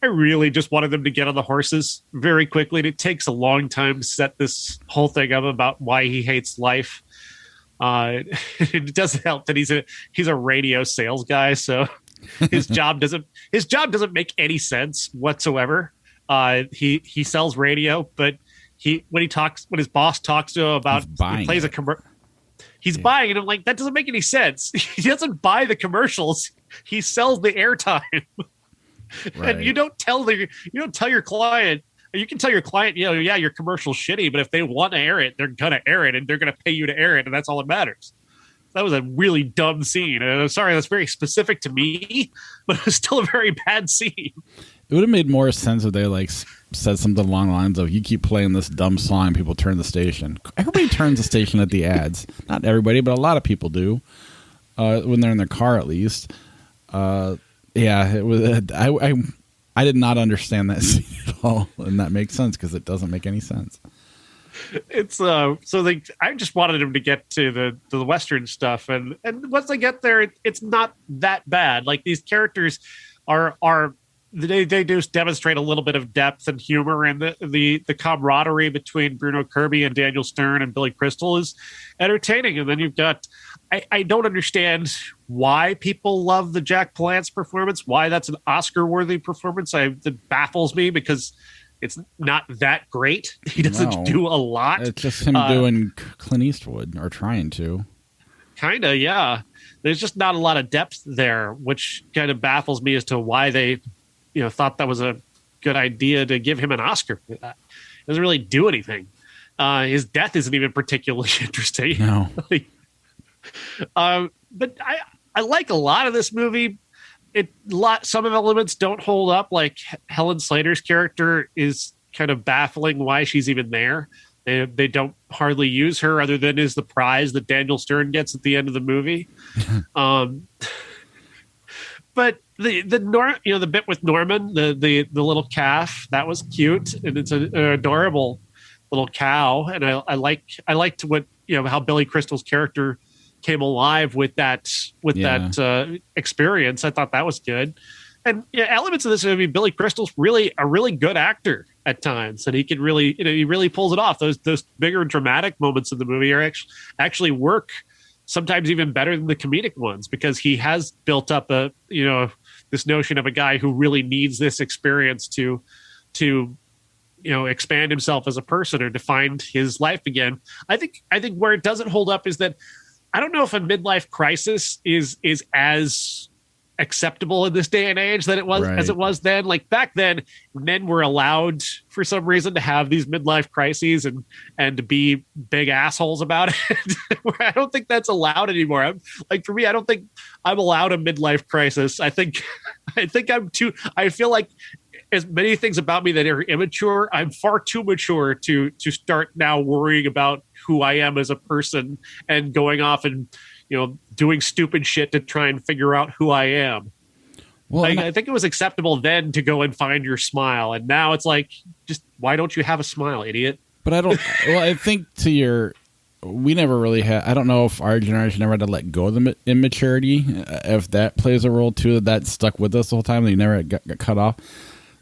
I really just wanted them to get on the horses very quickly. And it takes a long time to set this whole thing up about why he hates life. It doesn't help that he's a radio sales guy, so his job doesn't make any sense whatsoever. He sells radio, but when his boss talks to him about he plays a commercial, he's buying it. I'm like, that doesn't make any sense. He doesn't buy the commercials. He sells the airtime. Right. And you don't tell your client. You can tell your client, your commercial's shitty, but if they want to air it, they're gonna air it, and they're gonna pay you to air it, and that's all that matters. That was a really dumb scene. And I'm sorry, that's very specific to me, but it was still a very bad scene. It would have made more sense if they said something along the lines of, "You keep playing this dumb song, people turn the station." Everybody turns the station at the ads. Not everybody, but a lot of people do. When they're in their car, at least. It was. I did not understand that scene at all, and that makes sense because it doesn't make any sense. It's I just wanted him to get to the Western stuff, and once they get there, it's not that bad. Like, these characters they do demonstrate a little bit of depth and humor, and the camaraderie between Bruno Kirby and Daniel Stern and Billy Crystal is entertaining. And then you've got I don't understand why people love the Jack Palance performance, why that's an Oscar-worthy performance. That baffles me because it's not that great. He doesn't do a lot. It's just him doing Clint Eastwood, or trying to. Kind of, yeah. There's just not a lot of depth there, which kind of baffles me as to why they thought that was a good idea to give him an Oscar for that. Doesn't really do anything. His death isn't even particularly interesting. No. But I like a lot of this movie. Some of the elements don't hold up. Like, Helen Slater's character is kind of baffling why she's even there. They don't hardly use her other than as the prize that Daniel Stern gets at the end of the movie. But the bit with Norman, the little calf, that was cute, and it's an adorable little cow. And I liked what how Billy Crystal's character came alive with that experience. I thought that was good. And elements of this movie, Billy Crystal's really a really good actor at times, and he can really he really pulls it off. Those bigger dramatic moments of the movie are actually work sometimes even better than the comedic ones, because he has built up this notion of a guy who really needs this experience to expand himself as a person or to find his life again. I think where it doesn't hold up is that I don't know if a midlife crisis is as acceptable in this day and age that it was as it was then. Like, back then, men were allowed for some reason to have these midlife crises and to be big assholes about it. I don't think that's allowed anymore. For me, I don't think I'm allowed a midlife crisis. I think I feel like as many things about me that are immature, I'm far too mature to start now worrying about who I am as a person and going off and, doing stupid shit to try and figure out who I am. Well, I think it was acceptable then to go and find your smile. And now it's like, just why don't you have a smile, idiot? But I think we never really had, I don't know if our generation ever had to let go of the immaturity, if that plays a role too, that stuck with us the whole time, that you never got cut off.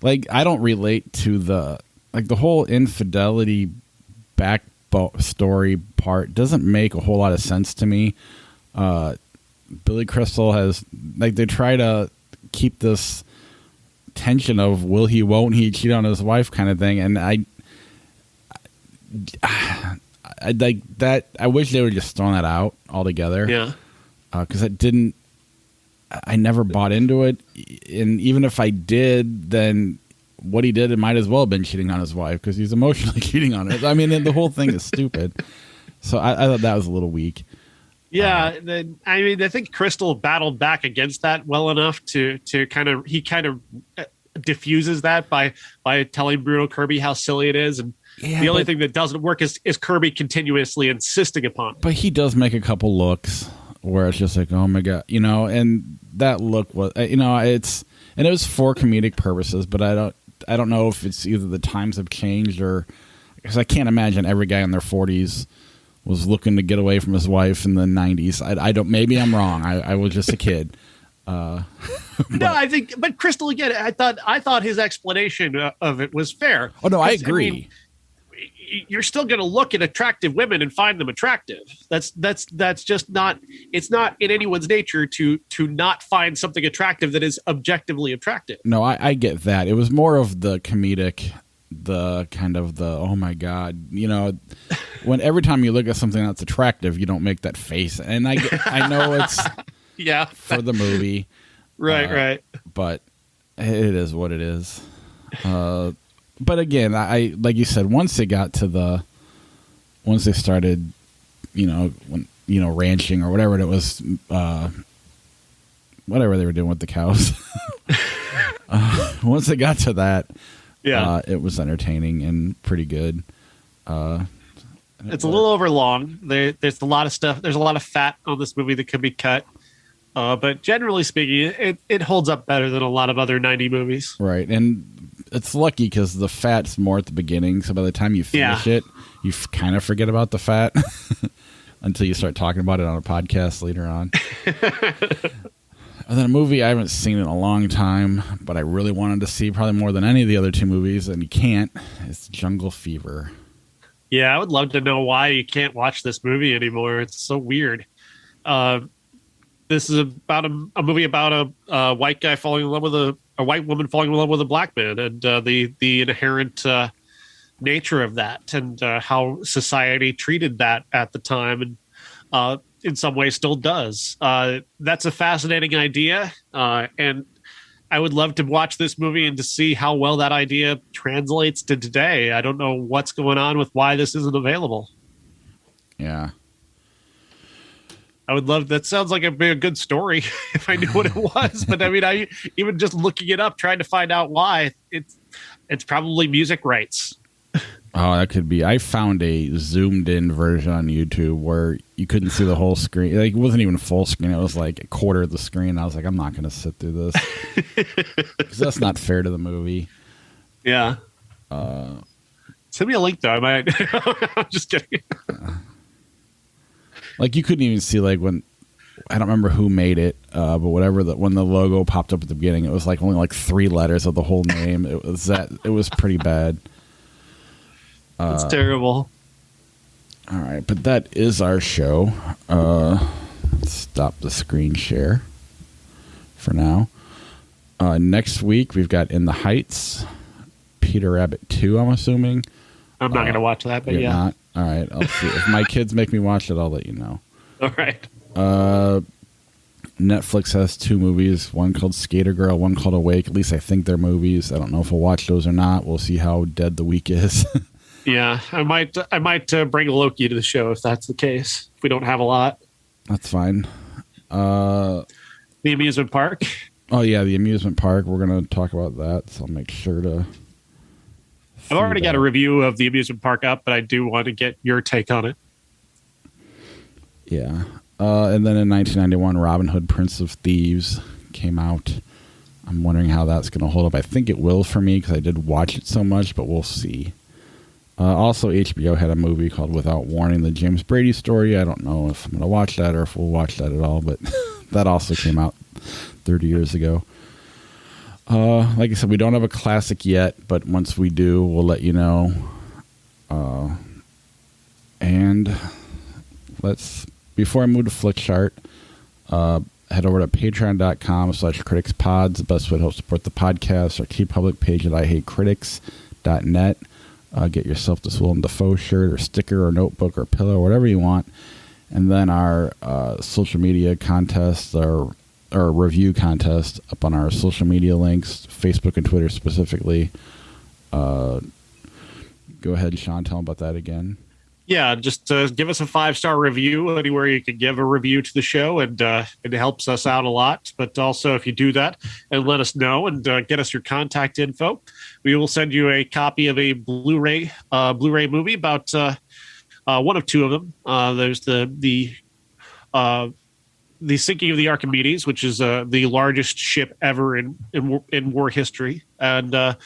Like, I don't relate to the whole infidelity back story part doesn't make a whole lot of sense to me. Billy Crystal has, they try to keep this tension of will he, won't he cheat on his wife kind of thing, and I like that. I wish they would just thrown that out altogether. Yeah, because I never bought into it, and even if I did, then what he did, it might as well have been cheating on his wife because he's emotionally cheating on her. I mean, the whole thing is stupid. So I thought that was a little weak. Yeah, I think Crystal battled back against that well enough to kind of diffuses that by telling Bruno Kirby how silly it is, and the only thing that doesn't work is Kirby continuously insisting upon it. But he does make a couple looks where it's just like, oh my god, and that look was, it was for comedic purposes, but I don't know if it's either the times have changed or because I can't imagine every guy in their 40s was looking to get away from his wife in the 90s. I don't. Maybe I'm wrong. I was just a kid. No, I think. But Crystal, again, I thought his explanation of it was fair. Oh no, I agree. You're still going to look at attractive women and find them attractive. That's just not. It's not in anyone's nature to not find something attractive that is objectively attractive. No, I get that. It was more of the comedic. The kind of the oh my god, when every time you look at something that's attractive, you don't make that face, and I know it's for the movie, right, but it is what it is. But again, I like you said, once they started, ranching or whatever it was, whatever they were doing with the cows. Once they got to that. Yeah, it was entertaining and pretty good. It's a little overlong. There's a lot of stuff. There's a lot of fat on this movie that could be cut. But generally speaking, it holds up better than a lot of other 90 movies. Right, and it's lucky because the fat's more at the beginning. So by the time you finish it, you kind of forget about the fat until you start talking about it on a podcast later on. And then a movie I haven't seen in a long time, but I really wanted to see probably more than any of the other two movies, and you can't. It's Jungle Fever. Yeah, I would love to know why you can't watch this movie anymore. It's so weird. This is about a movie about a white guy falling in love with a white woman falling in love with a black man, and the inherent nature of that, and how society treated that at the time, and in some ways still does. That's a fascinating idea, and I would love to watch this movie and to see how well that idea translates to today. I don't know what's going on with why this isn't available. Yeah. I would love, that sounds like it'd be a good story if I knew what it was. But I mean, even just looking it up, trying to find out why, it's probably music rights. Oh, that could be. I found a zoomed in version on YouTube where you couldn't see the whole screen. Like, it wasn't even full screen. It was like a quarter of the screen. I was like, I'm not going to sit through this. 'Cause that's not fair to the movie. Yeah. Send me a link, though. I might. I'm just kidding. Like, you couldn't even see, like, when, I don't remember who made it, but whatever, when the logo popped up at the beginning, it was like only like 3 letters of the whole name. It was pretty bad. It's terrible. All right, but that is our show. Let's stop the screen share for now. Next week, we've got In the Heights, Peter Rabbit 2, I'm assuming. I'm not going to watch that, but yeah. Not? All right, I'll see. If my kids make me watch it, I'll let you know. All right. Netflix has 2 movies, one called Skater Girl, one called Awake. At least I think they're movies. I don't know if we'll watch those or not. We'll see how dead the week is. Yeah, I might bring Loki to the show if that's the case. If we don't have a lot. That's fine. The amusement park. Oh, yeah, the amusement park. We're going to talk about that, so I'll make sure to... I've already got a review of the amusement park up, but I do want to get your take on it. Yeah. And then in 1991, Robin Hood, Prince of Thieves came out. I'm wondering how that's going to hold up. I think it will for me because I did watch it so much, but we'll see. Also, HBO had a movie called Without Warning, the James Brady story. I don't know if I'm going to watch that or if we'll watch that at all, but that also came out 30 years ago. Like I said, we don't have a classic yet, but once we do, we'll let you know. And before I move to Flickchart, head over to patreon.com/criticspod, the best way to help support the podcast. Our TeePublic page at ihatecritics.net. Get yourself this Willem Dafoe shirt or sticker or notebook or pillow, whatever you want. And then our social media contest or review contest up on our social media links, Facebook and Twitter specifically. Go ahead, Sean, tell them about that again. Yeah, just give us a 5-star review anywhere you can give a review to the show, and it helps us out a lot. But also, if you do that and let us know and get us your contact info, we will send you a copy of a Blu-ray movie about one of two of them. There's the sinking of the Archimedes, which is the largest ship ever in war history, and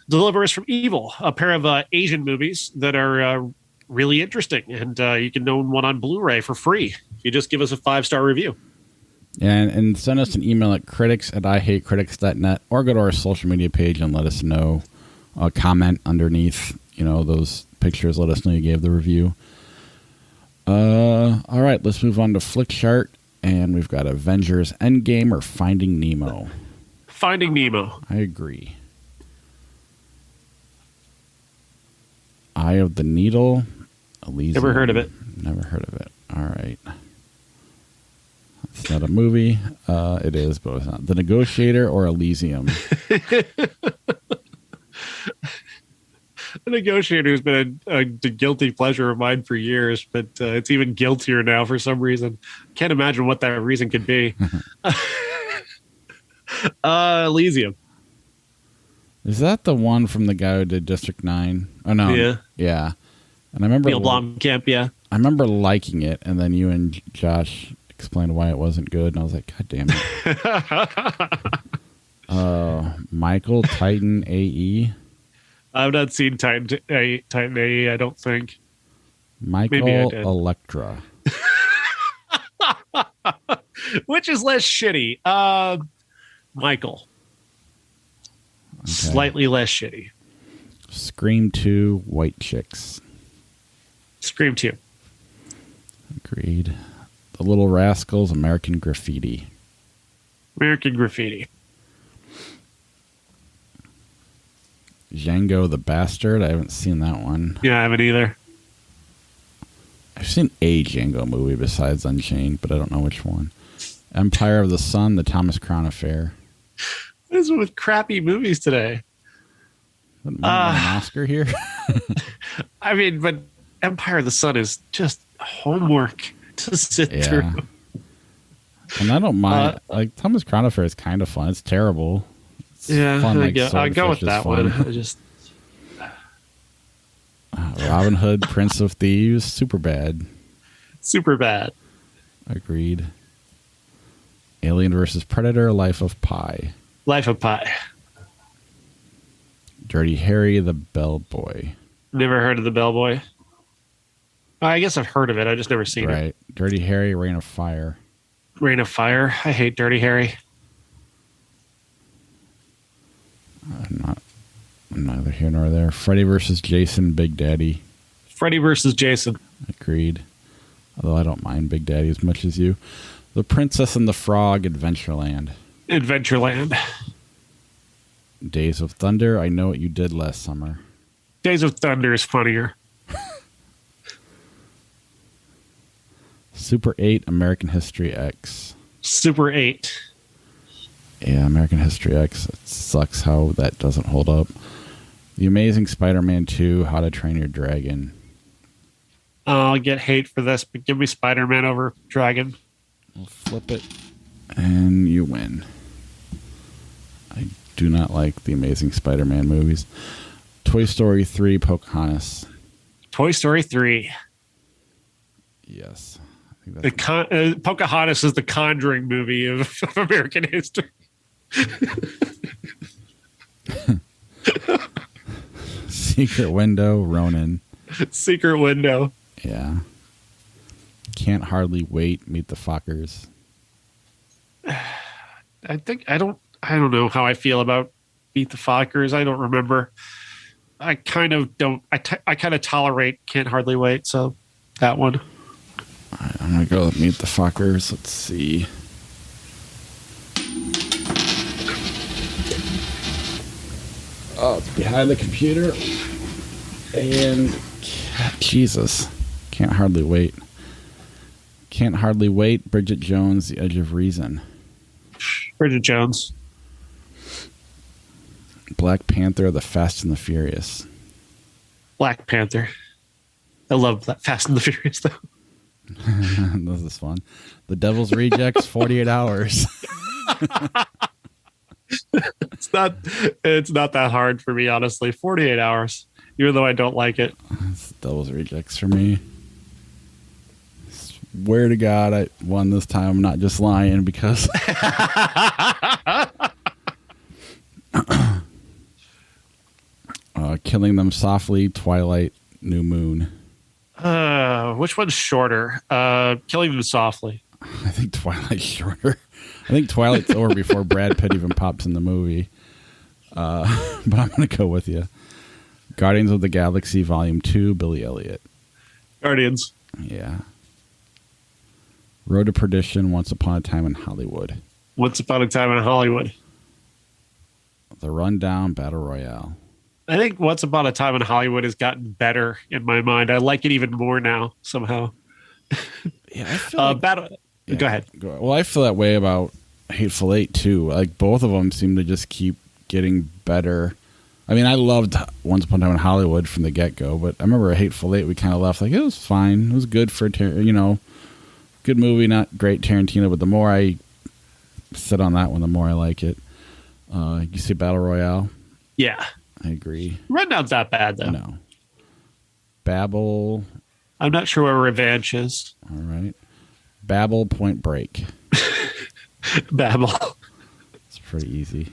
Deliver Us from Evil, a pair of Asian movies that are really interesting, and you can own one on Blu-ray for free if you just give us a 5-star review. And send us an email at critics@ihatecritics.net, or go to our social media page and let us know. Comment underneath, those pictures. Let us know you gave the review. All right, let's move on to Flickchart, and we've got Avengers Endgame or Finding Nemo. Finding Nemo. I agree. Eye of the Needle. Elysium. Never heard of it. Never heard of it. All right. It's not a movie. It is, but it's not. The Negotiator or Elysium. The Negotiator has been a guilty pleasure of mine for years, but it's even guiltier now for some reason. Can't imagine what that reason could be. Elysium. Is that the one from the guy who did District 9? Oh, no. Yeah. Yeah. And I remember... Neil Blomkamp, yeah. I remember liking it, and then you and Josh explained why it wasn't good, and I was like, God damn it. Michael, Titan AE. I've not seen Titan AE, I don't think. Michael Electra. Which is less shitty? Michael. Okay. Slightly less shitty. Scream 2, White Chicks. Scream 2. Agreed. The Little Rascals, American Graffiti. American Graffiti. Django the Bastard. I haven't seen that one. Yeah, I haven't either. I've seen a Django movie besides Unchained, but I don't know which one. Empire of the Sun, The Thomas Crown Affair. What is with crappy movies today? An Oscar here? I mean, but Empire of the Sun is just homework to sit through. And I don't mind. Thomas Crown Affair is kind of fun. It's terrible. It's fun, I go with that one. Robin Hood, Prince of Thieves, super bad. Super bad. Agreed. Alien versus Predator, Life of Pi. Life of Pi. Dirty Harry, the Bellboy. Never heard of the Bellboy. I guess I've heard of it. I just never seen it. Right. Dirty Harry, Reign of Fire. Reign of Fire. I hate Dirty Harry. I'm neither here nor there. Freddy versus Jason, Big Daddy. Freddy versus Jason. Agreed. Although I don't mind Big Daddy as much as you. The Princess and the Frog, Adventureland. Adventureland. Days of Thunder, I Know What You Did Last Summer. Days of Thunder is funnier. Super 8, American History X. Super 8. Yeah, American History X. It sucks how that doesn't hold up. The Amazing Spider-Man 2, How to Train Your Dragon. I'll get hate for this, but give me Spider-Man over Dragon. We'll flip it, and you win. do not like the Amazing Spider-Man movies. Toy Story 3, Pocahontas. Toy Story 3. Yes. I think that's Pocahontas is the Conjuring movie of American history. Secret Window, Ronin. Secret Window. Yeah. Can't Hardly Wait, Meet the Fockers. I don't know how I feel about Meet the Fockers. I don't remember. I kind of don't. I kind of tolerate Can't Hardly Wait. So that one. All right, I'm gonna go with Meet the Fockers. Let's see. Oh, it's behind the computer. And Jesus, Can't Hardly Wait. Can't Hardly Wait. Bridget Jones, The Edge of Reason. Bridget Jones. Black Panther, The Fast and the Furious. Black Panther. I love that Fast and the Furious though. This is fun. The Devil's Rejects, 48 Hours. It's not that hard for me, honestly. 48 Hours, even though I don't like it. It's Devil's Rejects for me. Swear to God, I won this time. I'm not just lying because Killing Them Softly, Twilight, New Moon. Which one's shorter? Killing Them Softly. I think Twilight's shorter. I think Twilight's over before Brad Pitt even pops in the movie. But I'm going to go with you. Guardians of the Galaxy Volume 2, Billy Elliot. Guardians. Yeah. Road to Perdition, Once Upon a Time in Hollywood. Once Upon a Time in Hollywood. The Rundown, Battle Royale. I think Once Upon a Time in Hollywood has gotten better in my mind. I like it even more now, somehow. Yeah, I feel Go ahead. Well, I feel that way about Hateful Eight, too. Like, both of them seem to just keep getting better. I mean, I loved Once Upon a Time in Hollywood from the get-go, but I remember Hateful Eight, we kind of left like, it was fine. It was good for, good movie, not great Tarantino, but the more I sit on that one, the more I like it. You see Battle Royale? Yeah. I agree. Rundown's not bad, though. No. Babel. I'm not sure where Revenge is. All right. Babel, Point Break. Babel. It's pretty easy.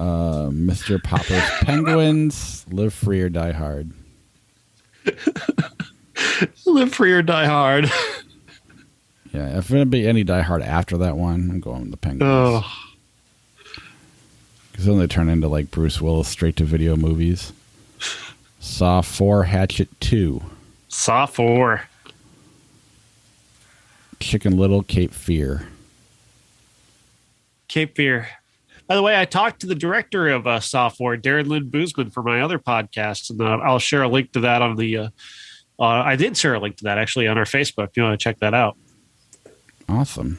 Mr. Popper's Penguins, Live Free or Die Hard. Live Free or Die Hard. Yeah, if there'd be any Die Hard after that one, I'm going with the Penguins. Oh. Because then they turn into like Bruce Willis straight-to-video movies. Saw 4, Hatchet 2. Saw 4. Chicken Little, Cape Fear. Cape Fear. By the way, I talked to the director of Saw 4, Darren Lynn Boozman, for my other podcast, and I'll share a link to that on the... I did share a link to that, actually, on our Facebook. If you want to check that out. Awesome.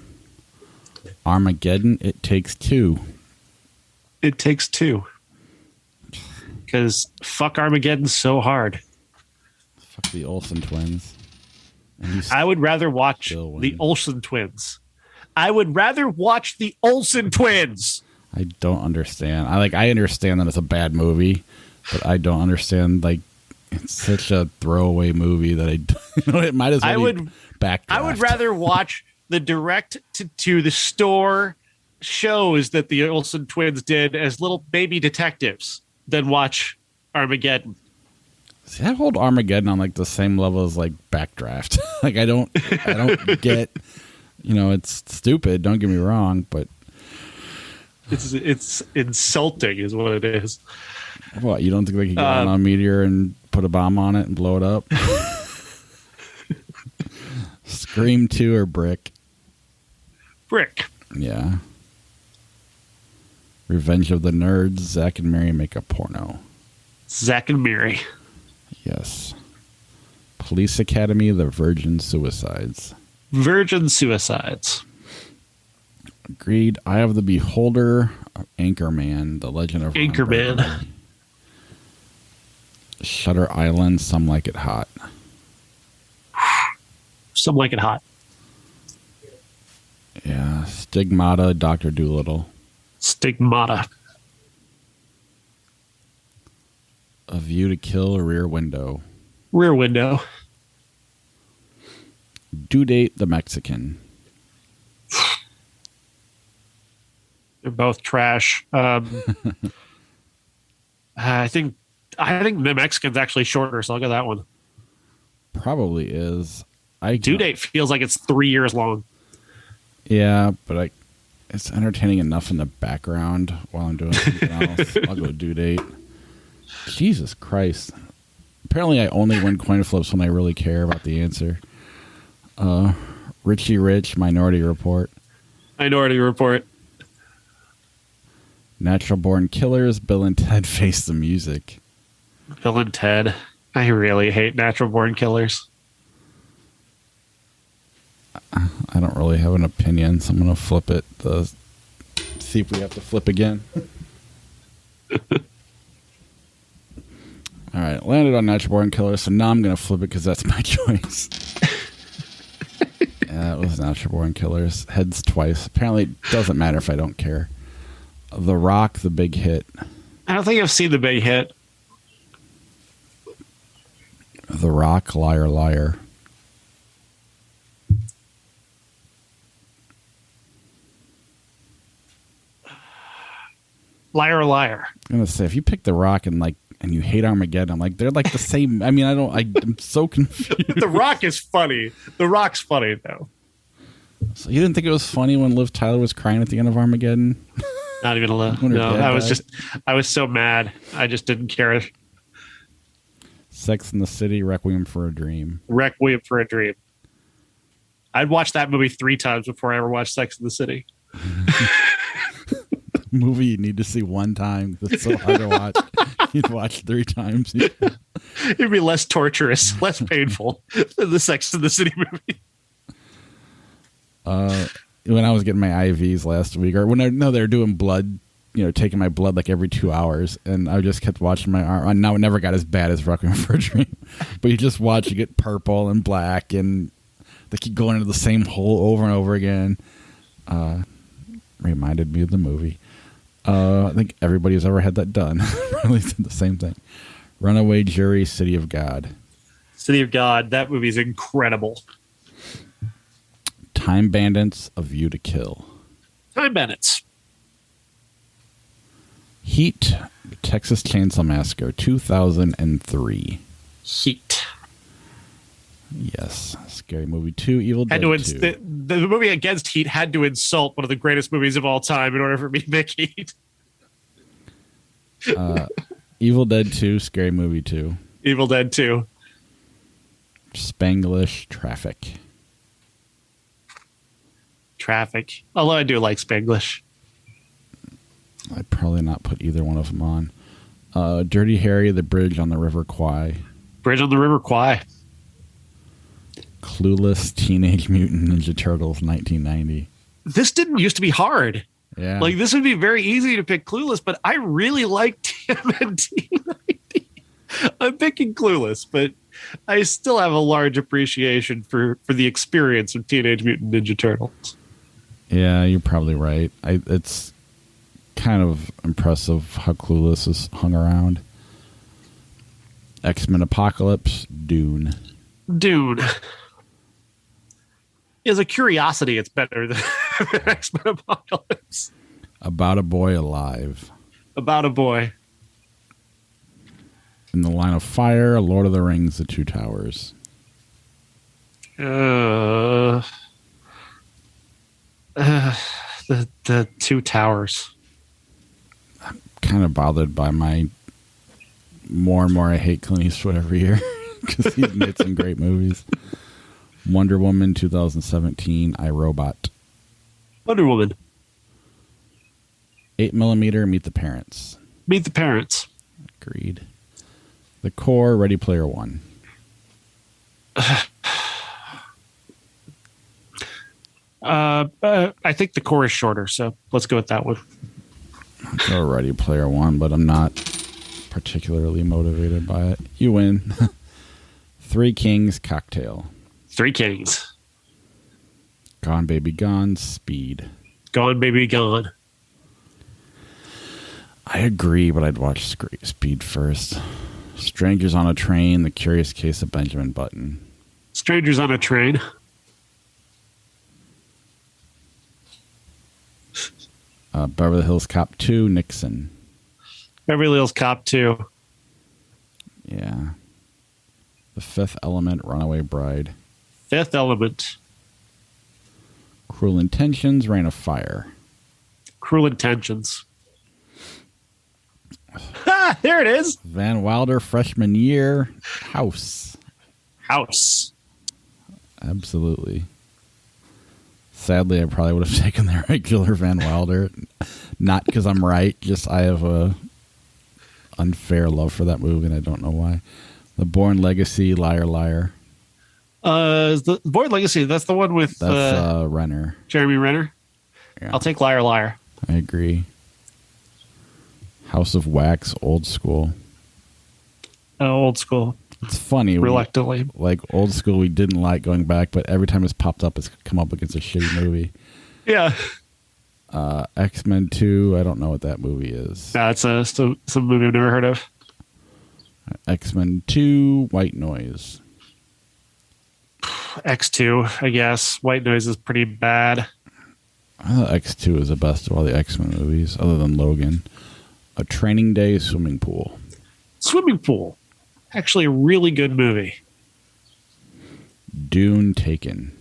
Armageddon, It Takes Two. It Takes Two. Because fuck Armageddon so hard. Fuck the Olsen twins. I would rather watch the Olsen twins. I would rather watch the Olsen twins. I don't understand. I understand that it's a bad movie, but I don't understand it's such a throwaway movie that it might as well be backdraft. I would rather watch the direct to the store shows that the Olsen twins did as little baby detectives than watch Armageddon. See, I hold Armageddon on the same level as Backdraft. I don't get, it's stupid. Don't get me wrong, but it's insulting, is what it is. What, you don't think they could get on a meteor and put a bomb on it and blow it up? Scream 2 or Brick? Brick. Yeah. Revenge of the Nerds. Zack and Mary Make a Porno. Zack and Mary. Yes. Police Academy, The Virgin Suicides. Virgin Suicides. Agreed. Eye of the Beholder, Anchorman, The Legend of Ron Anchorman. Burgundy. Shutter Island, Some Like It Hot. Some Like It Hot. Yeah. Stigmata, Dr. Dolittle. Stigmata. A View to Kill, Rear Window. Rear Window. Due Date, The Mexican. They're both trash. I think The Mexican's actually shorter, so I'll go that one. Probably is. Due Date feels like it's 3 years long. Yeah, but it's entertaining enough in the background while I'm doing something else. I'll go Due Date. Jesus Christ. Apparently I only win coin flips when I really care about the answer. Richie Rich, Minority Report. Minority Report. Natural Born Killers, Bill and Ted Face the Music. Bill and Ted. I really hate Natural Born Killers. I don't really have an opinion, so I'm going to flip it. See if we have to flip again. All right, landed on Natural Born Killers, so now I'm going to flip it because that's my choice. Yeah, it was Natural Born Killers. Heads twice. Apparently, it doesn't matter if I don't care. The Rock, The Big Hit. I don't think I've seen The Big Hit. The Rock, Liar Liar. Liar Liar. I'm going to say, if you pick The Rock and you hate Armageddon, I'm like, they're like the same. I mean, I'm so confused. The Rock is funny. The Rock's funny, though. So you didn't think it was funny when Liv Tyler was crying at the end of Armageddon? Not even a little. No, I was so mad. I just didn't care. Sex in the City, Requiem for a Dream. Requiem for a Dream. I'd watch that movie 3 times before I ever watched Sex in the City. Movie you need to see one time. That's so hard to watch. You'd watch 3 times. It'd be less torturous, less painful than the Sex in the City movie. When I was getting my IVs last week, or they were doing blood, taking my blood like every 2 hours, and I just kept watching my arm. And now it never got as bad as Requiem for a Dream, but you just watch it get purple and black, and they keep going into the same hole over and over again. Reminded me of the movie. I think everybody who's ever had that done really did the same thing. Runaway Jury, City of God. City of God. That movie's incredible. Time Bandits, A View to Kill. Time Bandits. Heat, Texas Chainsaw Massacre, 2003. Heat. Yes. Scary Movie 2, Evil Dead 2. The movie against Heat had to insult one of the greatest movies of all time in order for me to make Heat. Evil Dead 2, Scary Movie 2. Evil Dead 2. Spanglish, Traffic. Traffic. Although I do like Spanglish. I'd probably not put either one of them on. Dirty Harry, The Bridge on the River Kwai. Bridge on the River Kwai. Clueless, Teenage Mutant Ninja Turtles, 1990. This didn't used to be hard. Yeah. Like, this would be very easy to pick Clueless, but I really like TMNT 90. I'm picking Clueless, but I still have a large appreciation for the experience of Teenage Mutant Ninja Turtles. Yeah, you're probably right. It's kind of impressive how Clueless is hung around. X-Men Apocalypse, Dune. Dune. As a curiosity, it's better than X-Men Apocalypse. About a Boy Alive. About a Boy. In the Line of Fire, Lord of the Rings, The Two Towers. The Two Towers. I'm kind of bothered by my more and more I hate Clint Eastwood every year because he's made some great movies. Wonder Woman 2017, iRobot. Wonder Woman. 8mm, Meet the Parents. Meet the Parents. Agreed. The Core, Ready Player One. I think The Core is shorter, so let's go with that one. I'll go Ready Player One, but I'm not particularly motivated by it. You win. Three Kings, Cocktail. Three Kings. Gone Baby Gone, Speed. Gone Baby Gone. I agree, but I'd watch Speed first. Strangers on a Train, The Curious Case of Benjamin Button. Strangers on a Train. Beverly Hills Cop 2, Nixon. Beverly Hills Cop 2. Yeah. The Fifth Element, Runaway Bride. Fifth Element. Cruel Intentions, Reign of Fire. Cruel Intentions. Ha! There it is. Van Wilder, Freshman Year, House. House. Absolutely. Sadly, I probably would have taken the regular Van Wilder. Not because I'm right, just I have a unfair love for that movie, and I don't know why. The Bourne Legacy, Liar Liar. Is the Bourne Legacy, that's the one with That's Renner. Jeremy Renner? Yeah. I'll take Liar Liar. I agree. House of Wax, Old School. Old School. It's funny. Reluctantly. Like Old School, we didn't like going back, but every time it's popped up, it's come up against a shitty movie. Yeah. X-Men 2, I don't know what that movie is. It's some movie I've never heard of. X-Men 2, White Noise. X2, I guess. White Noise is pretty bad. I thought X2 is the best of all the X-Men movies, other than Logan. A Training Day, Swimming Pool. Swimming Pool. Actually a really good movie. Dune, Taken.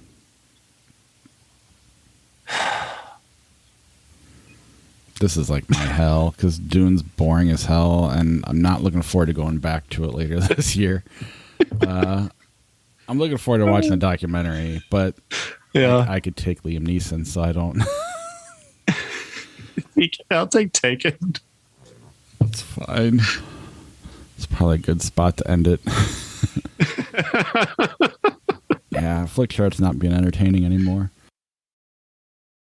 This is like my hell, because Dune's boring as hell, and I'm not looking forward to going back to it later this year. I'm looking forward to watching the documentary, but yeah, I could take Liam Neeson, so I don't. I'll take Taken. That's fine. It's probably a good spot to end it. Yeah, Flick Chart's not being entertaining anymore.